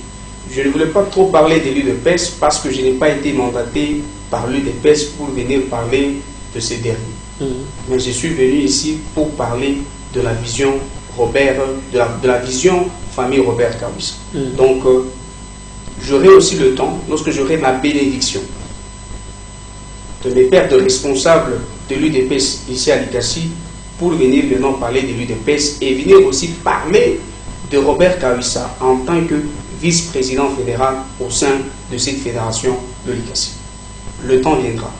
Speaker 2: Je ne voulais pas trop parler de l'UDPS parce que je n'ai pas été mandaté par l'UDPS pour venir parler de ces derniers. Mais je suis venu ici pour parler de la vision Robert, de la vision famille Robert Kawissa. Donc, j'aurai aussi le temps, lorsque j'aurai ma bénédiction, de mes pères de responsables de l'UDPS ici à Likasi, pour venir maintenant parler de l'UDPS et venir aussi parler de Robert Kawissa en tant que vice-président fédéral au sein de cette fédération de l'ICACI. Le temps viendra.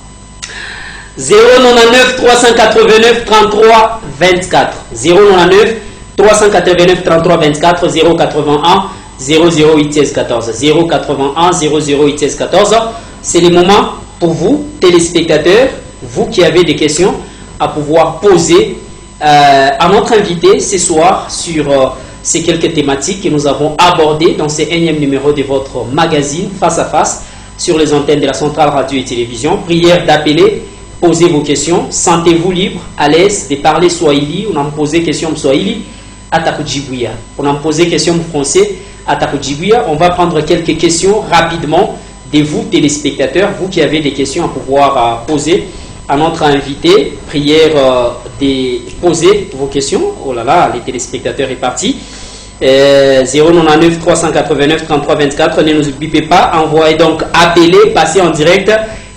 Speaker 1: 099 389 33 24 099 389 33 24 081 00 16 14 081 00 16 14. C'est le moment pour vous, téléspectateurs, vous qui avez des questions à pouvoir poser à notre invité ce soir sur ces quelques thématiques que nous avons abordées dans ce énième numéro de votre magazine Face à Face sur les antennes de la Centrale Radio et Télévision. Prière d'appeler, posez vos questions, sentez-vous libre, à l'aise de parler Swahili. On a posé question Swahili à Takujibouya. On a posé question français à Takujibouya. On va prendre quelques questions rapidement de vous téléspectateurs, vous qui avez des questions à pouvoir poser à notre invité. Prière de poser vos questions. Oh là là, les téléspectateurs est parti. 099 389 33 24. Ne nous bipez pas. Envoyez donc, appelez, passez en direct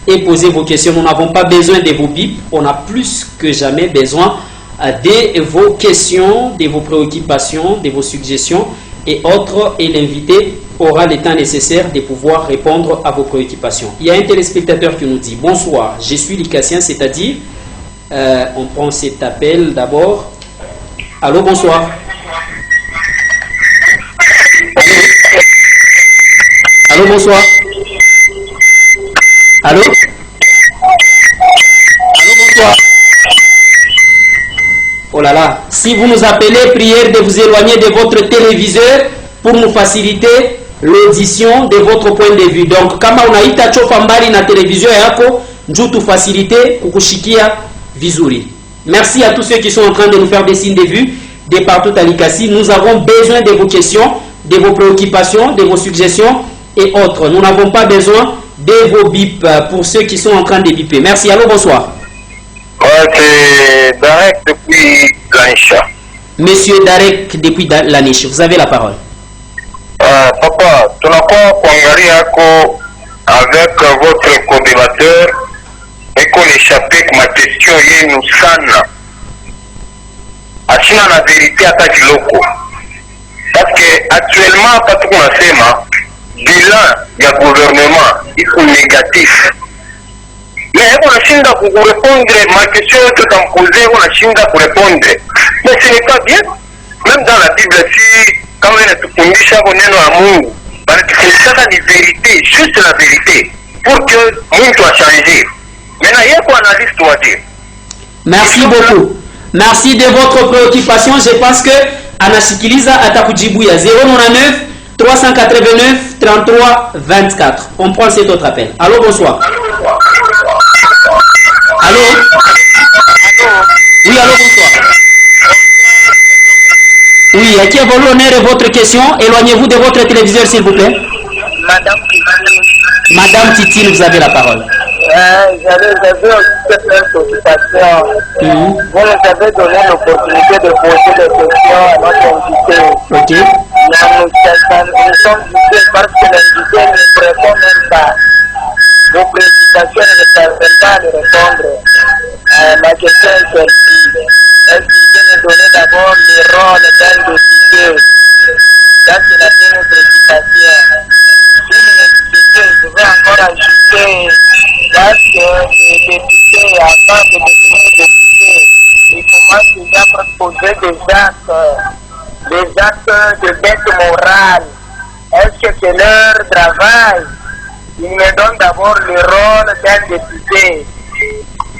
Speaker 1: et posez vos questions. Nous n'avons pas besoin de vos bips. On a plus que jamais besoin de vos questions, de vos préoccupations, de vos suggestions et autres. Et l'invité aura le temps nécessaire de pouvoir répondre à vos préoccupations. Il y a un téléspectateur qui nous dit: bonsoir, je suis l'Icassien, c'est-à-dire, on prend cet appel d'abord. Allô, bonsoir. Allô, bonsoir. Allô. Allô, bonsoir. Oh là là, si vous nous appelez, prière de vous éloigner de votre téléviseur pour nous faciliter l'audition de votre point de vue. Donc, kama unaita chofa mbali na télévision yako, njoo tu faciliter kukushikia vizuri. Merci à tous ceux qui sont en train de nous faire des signes de vue de partout à l'ICACI. Nous avons besoin de vos questions, de vos préoccupations, de vos suggestions et autres. Nous n'avons pas besoin de vos bips pour ceux qui sont en train de biper. Merci. Allô, bonsoir.
Speaker 3: C'est Darek depuis Laniche.
Speaker 1: Monsieur Darek depuis Laniche, vous avez la parole.
Speaker 3: Papa, tunakuwa kuangalia yako avec votre co-débatteur et qu'on échappe ma question yenu sana. Asina na vérité hata kiloko. Parce que actuellement hapa tuko nasema bilan ya gouvernement iko négatif. Mais on a shinda pour répondre ma question que tu me posée, on a shinda pour répondre. Mais ce n'est pas bien. Même dans la Bible, si quand on a tout conduit à neno à Mungu, parce que c'est ça la vérité, juste la vérité, pour que Mungu soit changé. Maintenant, il y a quoi analyse doit dire.
Speaker 1: Merci beaucoup. Merci de votre préoccupation. Je pense que anasikiliza atakujibuya 099 389 33 24. On prend cet autre appel. Allô, bonsoir. Allô? Oui, allô, bonsoir. Oui, à qui a l'honneur de votre question? Éloignez-vous de votre téléviseur, s'il vous plaît. Madame Titine, vous avez la parole.
Speaker 3: J'avais une préoccupation. Vous nous avez donné l'opportunité de poser des questions à notre invité.
Speaker 1: Ok.
Speaker 3: Nous sommes jugés parce que l'invité ne répond même pas. Vos préoccupations ne permettent pas de répondre. Ma question est celle-ci. Est-ce qu'il peut nous donner d'abord le rôle d'un député? Ça, c'est la première préoccupation. Si nous n'expliquons, je vais encore ajouter parce que les députés, avant de devenir députés, ils commencent déjà à proposer des actes de bête morale. Est-ce que c'est leur travail? Ils me donnent d'abord le rôle d'un député.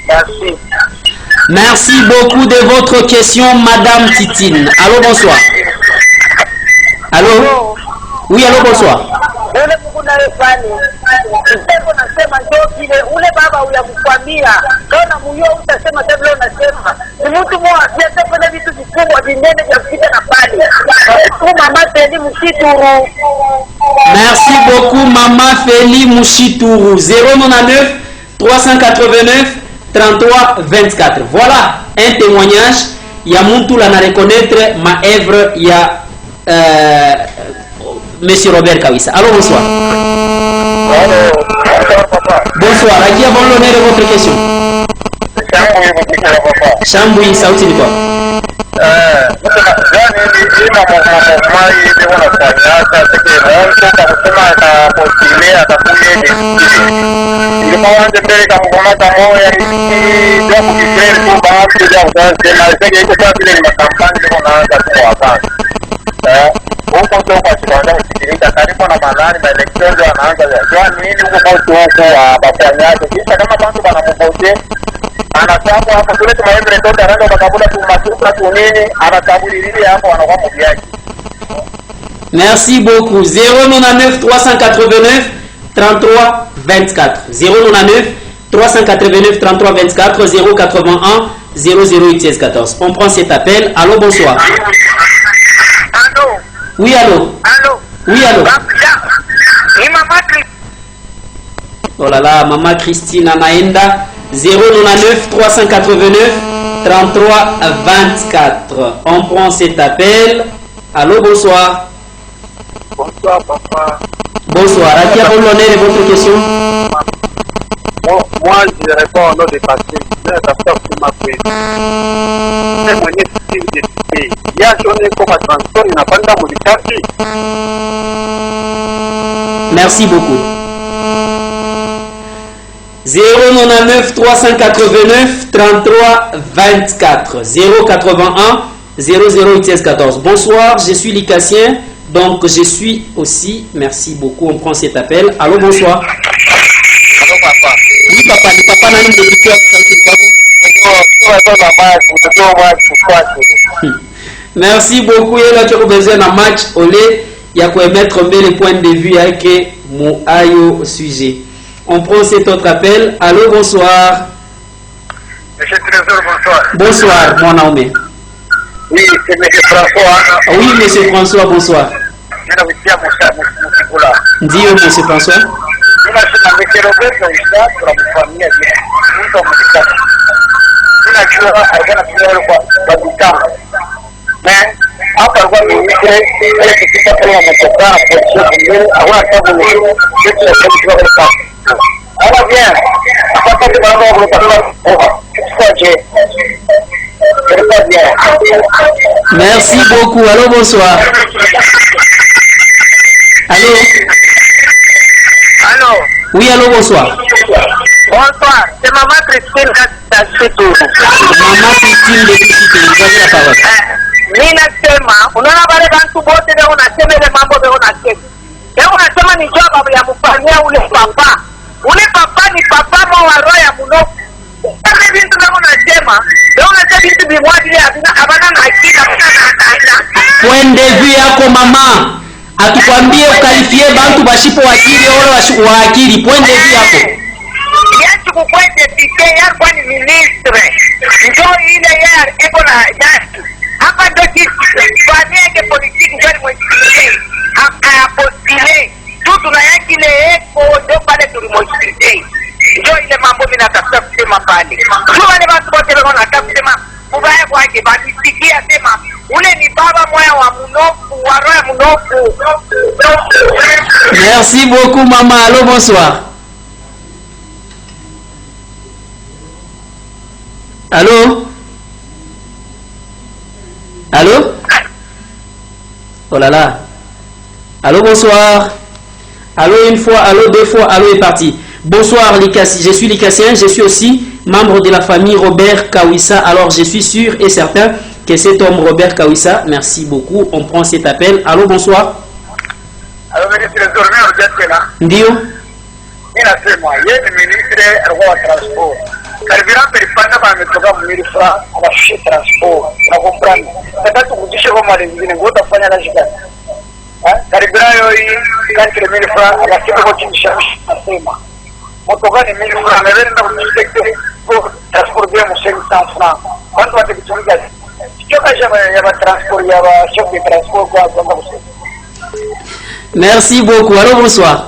Speaker 3: Merci.
Speaker 1: Merci beaucoup de votre question, Madame Titine. Allô, bonsoir. Allô? Oui, allô, bonsoir. Merci beaucoup, Maman Feli Mouchitourou. 099 389 33 24. Voilà un témoignage. Il y a Moutou à reconnaître ma œuvre. Il y a Monsieur Robert Kawissa. Allô, bonsoir. Bonsoir. À qui avons l'honneur de votre question? Chamboui, Saouti quoi? Merci beaucoup. 099 389 33 24. 099 389 33 24 081 00 14. On prend cet appel. Allô, bonsoir.
Speaker 3: Allô.
Speaker 1: Oui, allô.
Speaker 3: Allô.
Speaker 1: Oui, allô.
Speaker 3: Oui, maman Christine.
Speaker 1: Oh là là, maman Christine Anaenda. 099 389 33 24. On prend cet appel. Allô, bonsoir.
Speaker 3: Bonsoir, papa.
Speaker 1: Bonsoir. À qui avons l'honneur de votre question?
Speaker 3: Moi, je réponds au nom des papiers. C'est ma paix. C'est mon estime de paix. Il y a journée comme un transport, il n'a pas de modification.
Speaker 1: Merci beaucoup. 099 389 33 24 081 00 14. Bonsoir, je suis Licassien, donc je suis aussi. Merci beaucoup, on prend cet appel. Allô, bonsoir.
Speaker 3: Allô, papa.
Speaker 1: Oui, papa, ni papa nani mdepite wa sauti kwako? Merci beaucoup. Yeye qui a besoin d'un match au lait, il y a quoi mettre les points de vue avec mon ayo sujet. On prend cet autre appel. Allô, bonsoir.
Speaker 3: Monsieur Trésor, bonsoir.
Speaker 1: Bonsoir, mon ami.
Speaker 3: Oui, c'est monsieur François.
Speaker 1: Oui, monsieur François, bonsoir. Dis monsieur François. Merci beaucoup. Allô, bonsoir. Allô.
Speaker 3: Allô.
Speaker 1: Oui, allô, bonsoir.
Speaker 3: Bonsoir, c'est maman Christine Kasitu.
Speaker 1: Maman Christine de Kisitu, vous avez la parole.
Speaker 3: Mimi nasema, unaona wale watu wote leo unasema ile mambo leo unasema. Leo unasema ni job ya mfanyia ule papa. Ule papa ni papa mwa wa roho ya mnofu. Kama vitu leo unasema, leo unasema vitu vimwaje habana na akili na.
Speaker 1: Point de vue yako mama. Atukwambie ukalifie bantu bashipo wakili wala wa akili. Point de vue yako.
Speaker 3: Yesu kukwete pike ya kwa ni ministre. Ndio ile ya eko na yaki. Hapa ndio kifanyia ke politiki ndio mwenyewe. Apostile. Tu tunayaki ile eko ndio pale tulimwishite. Ndio ile mambo mimi natafuta kusema pale. Sio wale watu wote wanataka kusema kubaya kwake bakisikia sema ule ni baba moya wa mnofu wa roho ya mnofu.
Speaker 1: Merci beaucoup maman. Allô, bonsoir. Allô? Allô? Oh là là. Allô, bonsoir. Allô, une fois, allô, deux fois, allô est parti. Bonsoir, je suis Licassien, je suis aussi membre de la famille Robert Kawissa. Alors, je suis sûr et certain que cet homme Robert Kawissa, merci beaucoup. On prend cet appel. Allô, bonsoir.
Speaker 3: Allô, ministre,
Speaker 1: Ndio.
Speaker 3: Ninasema yeye ni ministre wa transport. Carburant peripanda bametoka mmirifra abashi transport. Na comprendre. Nataka kujisha kwa mali nyingine ngoja kufanya na shida. Carburant yoi kantre mirifra abashika kwa chimisha nasema. Motoka ni mirifra na kujisha kwa transport ya mshengi sana. Kwanza watakitumika. Choka ya transport ya chef de transport kwa kwamba kusema.
Speaker 1: Merci beaucoup. Allô, bonsoir.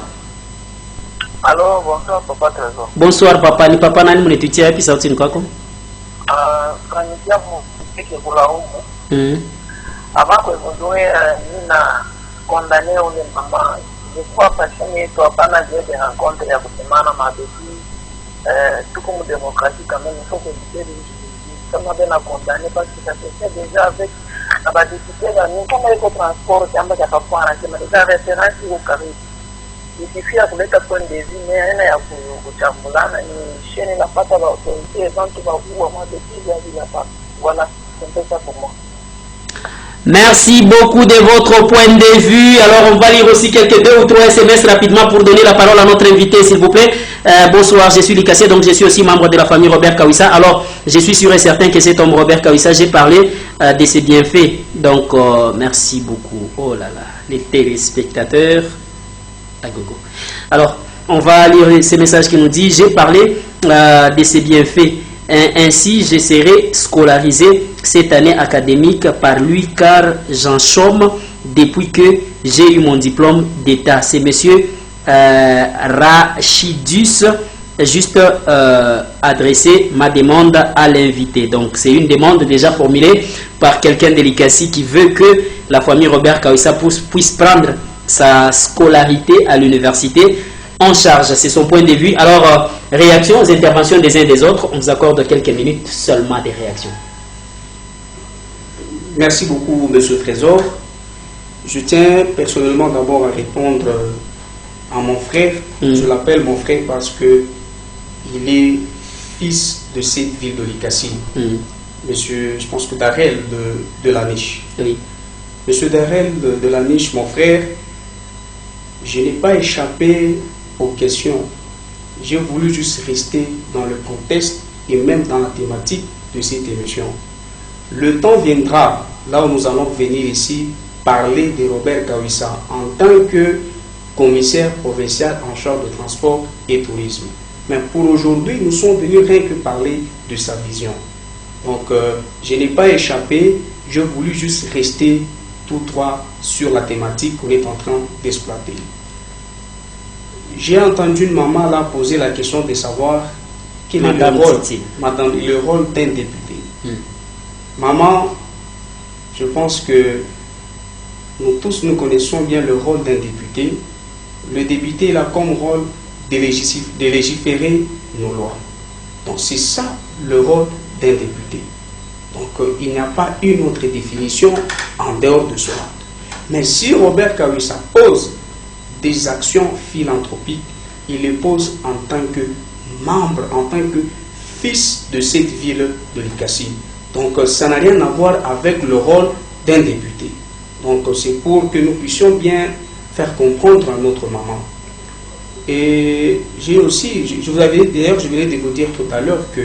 Speaker 3: Allô, bonsoir papa Trésor.
Speaker 1: Bonsoir papa, ni papa nani mnitutia wapi sauti ni kwako?
Speaker 3: Kanitia mtike kula huko. Abako evodoe nina condamné ule mama. Nilikuwa passion yetu hapana jeje rencontre ya kusemana mabeki tuko mu demokrasi kama ni soko mbele vraiment bien à condamner parce que ça se fait déjà avec la député, comme avec le transport, qui a pas point arrangé, mais déjà référence au carré. Il suffit de mettre un point de vue, mais il y a un chamboulan, une chaîne n'a pas d'autorité, et donc il va vous avoir des filles, il n'y a pas. Voilà, c'est un peu ça pour moi.
Speaker 1: Merci beaucoup de votre point de vue. Alors, on va lire aussi quelques 2 ou 3 SMS rapidement pour donner la parole à notre invité, s'il vous plaît. Bonsoir, je suis Licassé, donc je suis aussi membre de la famille Robert Kawissa. Alors, je suis sûr et certain que cet homme Robert Kawissa, j'ai parlé de ses bienfaits. Donc, merci beaucoup. Oh là là, les téléspectateurs. À gogo. Alors, on va lire ces messages qui nous disent, j'ai parlé de ses bienfaits. Ainsi, je serai scolarisé cette année académique par lui car j'en chôme depuis que j'ai eu mon diplôme d'État. C'est monsieur Rachidus, juste adresser ma demande à l'invité. Donc, c'est une demande déjà formulée par quelqu'un de l'ICASI qui veut que la famille Robert Kawissa puisse prendre sa scolarité à l'université en charge. C'est son point de vue. Alors, réaction aux interventions des uns et des autres. On vous accorde quelques minutes seulement des réactions.
Speaker 2: Merci beaucoup, Monsieur Trésor. Je tiens personnellement d'abord à répondre à mon frère. Je l'appelle mon frère parce que il est fils de cette ville de l'Ikassi. Monsieur, je pense que Darel de la Niche.
Speaker 1: Oui.
Speaker 2: Monsieur Darel de la Niche, mon frère, je n'ai pas échappé aux questions. J'ai voulu juste rester dans le contexte et même dans la thématique de cette émission. Le temps viendra, là où nous allons venir ici, parler de Robert Kawissa en tant que commissaire provincial en charge de transport et tourisme. Mais pour aujourd'hui, nous sommes venus rien que parler de sa vision. Donc, je n'ai pas échappé, j'ai voulu juste rester tous trois sur la thématique qu'on est en train d'exploiter. J'ai entendu une maman là poser la question de savoir quel est le rôle d'un député. Maman, je pense que nous tous nous connaissons bien le rôle d'un député. Le député il a comme rôle de légiférer nos lois. Donc c'est ça le rôle d'un député. Donc il n'y a pas une autre définition en dehors de cela. Mais si Robert Kawissa pose des actions philanthropiques, il les pose en tant que membre, en tant que fils de cette ville de l'Ikassi. Donc ça n'a rien à voir avec le rôle d'un député. Donc c'est pour que nous puissions bien faire comprendre à notre maman. Et j'ai aussi, je venais de vous dire tout à l'heure que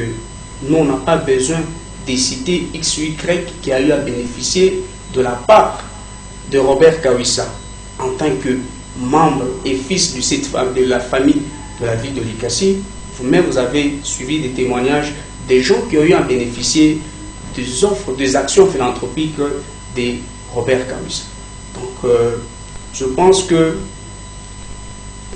Speaker 2: nous on n'a pas besoin de citer X ou Y qui a eu à bénéficier de la part de Robert Kawissa en tant que membre et fils de la famille de la ville de l'Ikassi. Vous-même, vous avez suivi des témoignages des gens qui ont eu à bénéficier des offres, des actions philanthropiques de Robert Kawissa. Donc, je pense que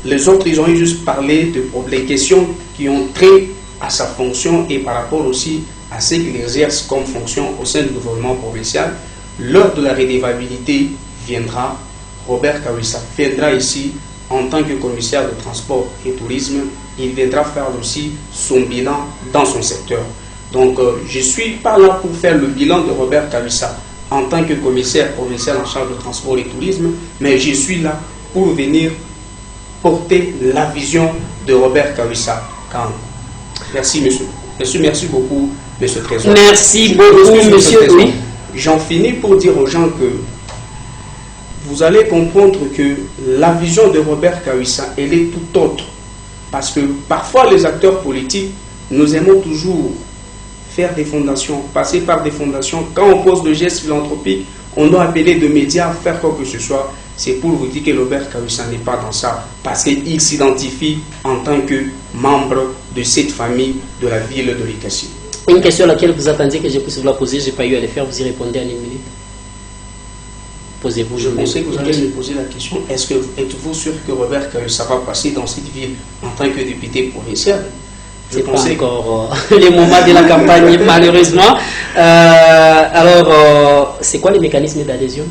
Speaker 2: les autres, ils ont juste parlé des questions qui ont trait à sa fonction et par rapport aussi à ce qu'il exerce comme fonction au sein du gouvernement provincial. L'heure de la redevabilité viendra. Robert Kawissa viendra ici en tant que commissaire de transport et tourisme. Il viendra faire aussi son bilan dans son secteur. Donc, je ne suis pas là pour faire le bilan de Robert Kawissa en tant que commissaire provincial en charge de transport et tourisme, mais je suis là pour venir porter la vision de Robert Kawissa. Merci, monsieur. Merci beaucoup, monsieur Trésor.
Speaker 1: Merci beaucoup, monsieur. Oui.
Speaker 2: J'en finis pour dire aux gens que vous allez comprendre que la vision de Robert Kawissa, elle est tout autre. Parce que parfois, les acteurs politiques, nous aimons toujours faire des fondations, passer par des fondations. Quand on pose le geste philanthropique, on doit appeler de médias, faire quoi que ce soit. C'est pour vous dire que Robert Kawissa n'est pas dans ça. Parce qu'il s'identifie en tant que membre de cette famille de la ville de l'Ikassi.
Speaker 1: Une question à laquelle vous attendiez que je puisse vous la poser, je n'ai pas eu à le faire, vous y répondez en une minute. Posez-vous.
Speaker 2: Je pensais que vous allez me poser la question, êtes-vous sûr que Robert Kawissa va passer dans cette ville en tant que député provincial?
Speaker 1: C'est pas encore les moments de la campagne, malheureusement. Alors, c'est quoi les mécanismes d'adhésion?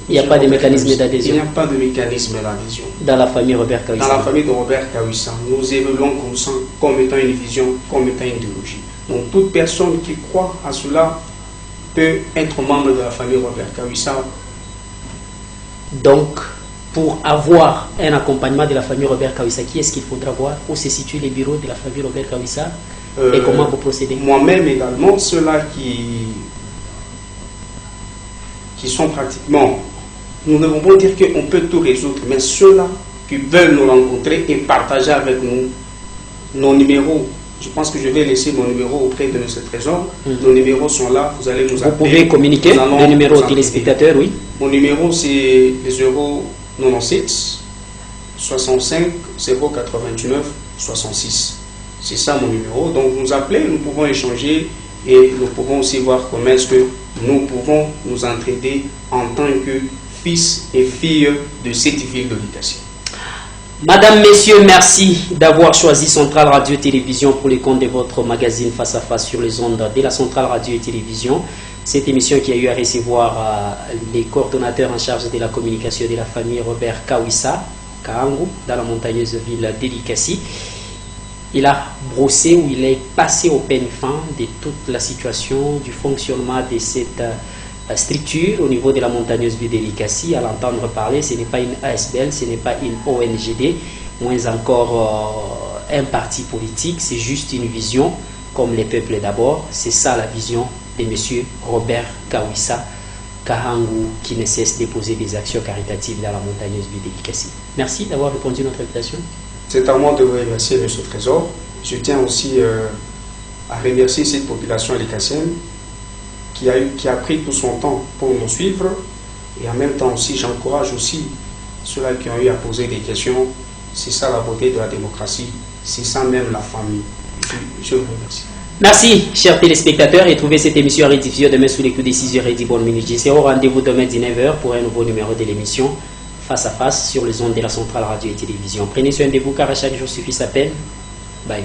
Speaker 1: Il n'y a pas de mécanisme d'adhésion.
Speaker 2: Il n'y a pas de mécanisme d'adhésion.
Speaker 1: Dans la famille Robert Kawissa.
Speaker 2: Dans la famille de Robert Kawissa, nous évoluons comme étant une vision, comme étant une idéologie. Donc toute personne qui croit à cela peut être membre de la famille Robert Kawissa.
Speaker 1: Donc, pour avoir un accompagnement de la famille Robert Kawissa, qui est-ce qu'il faudra voir? Où se situent les bureaux de la famille Robert Kawissa et comment vous procédez?
Speaker 2: Moi-même également, ceux-là qui sont pratiquement, nous ne devons pas dire qu'on peut tout résoudre, mais ceux-là qui veulent nous rencontrer et partager avec nous nos numéros. Je pense que je vais laisser mon numéro auprès de M. Trésor. Nos numéros sont là, vous allez nous appeler.
Speaker 1: Vous pouvez communiquer le numéro aux téléspectateurs, oui.
Speaker 2: Mon numéro, c'est le 096 65 099 66. C'est ça mon numéro. Donc vous nous appelez, nous pouvons échanger et nous pouvons aussi voir comment est-ce que nous pouvons nous entraider en tant que fils et filles de cette ville de l'Éducation.
Speaker 1: Madame, Messieurs, merci d'avoir choisi Centrale Radio et Télévision pour les comptes de votre magazine Face à Face sur les ondes de la Centrale Radio et Télévision. Cette émission qui a eu à recevoir les coordonnateurs en charge de la communication de la famille Robert Kawissa, Kahangu, dans la montagneuse ville d'Elikassi. Il a brossé ou il est passé au peigne fin de toute la situation du fonctionnement de cette structure au niveau de la montagneuse ville d'Elikassi. À l'entendre parler, ce n'est pas une ASBL, ce n'est pas une ONGD, moins encore un parti politique, c'est juste une vision comme les peuples d'abord. C'est ça la vision de M. Robert Kawissa Kahangu, qui ne cesse de poser des actions caritatives dans la montagneuse ville d'Elikassi. Merci d'avoir répondu à notre invitation.
Speaker 2: C'est à moi de vous remercier, M. Trésor. Je tiens aussi à remercier cette population élicassienne qui a pris tout son temps pour nous suivre. Et en même temps aussi, j'encourage aussi ceux-là qui ont eu à poser des questions. C'est ça la beauté de la démocratie. C'est ça même la famille. Je vous remercie.
Speaker 1: Merci, chers téléspectateurs, et trouvez cette émission à rediffusion demain sous les coups de 6h et 10 bonnes minutes. Je serai au rendez-vous demain 19h pour un nouveau numéro de l'émission Face à Face sur les ondes de la Centrale Radio et Télévision. Prenez soin de vous car à chaque jour suffit sa peine. Bye.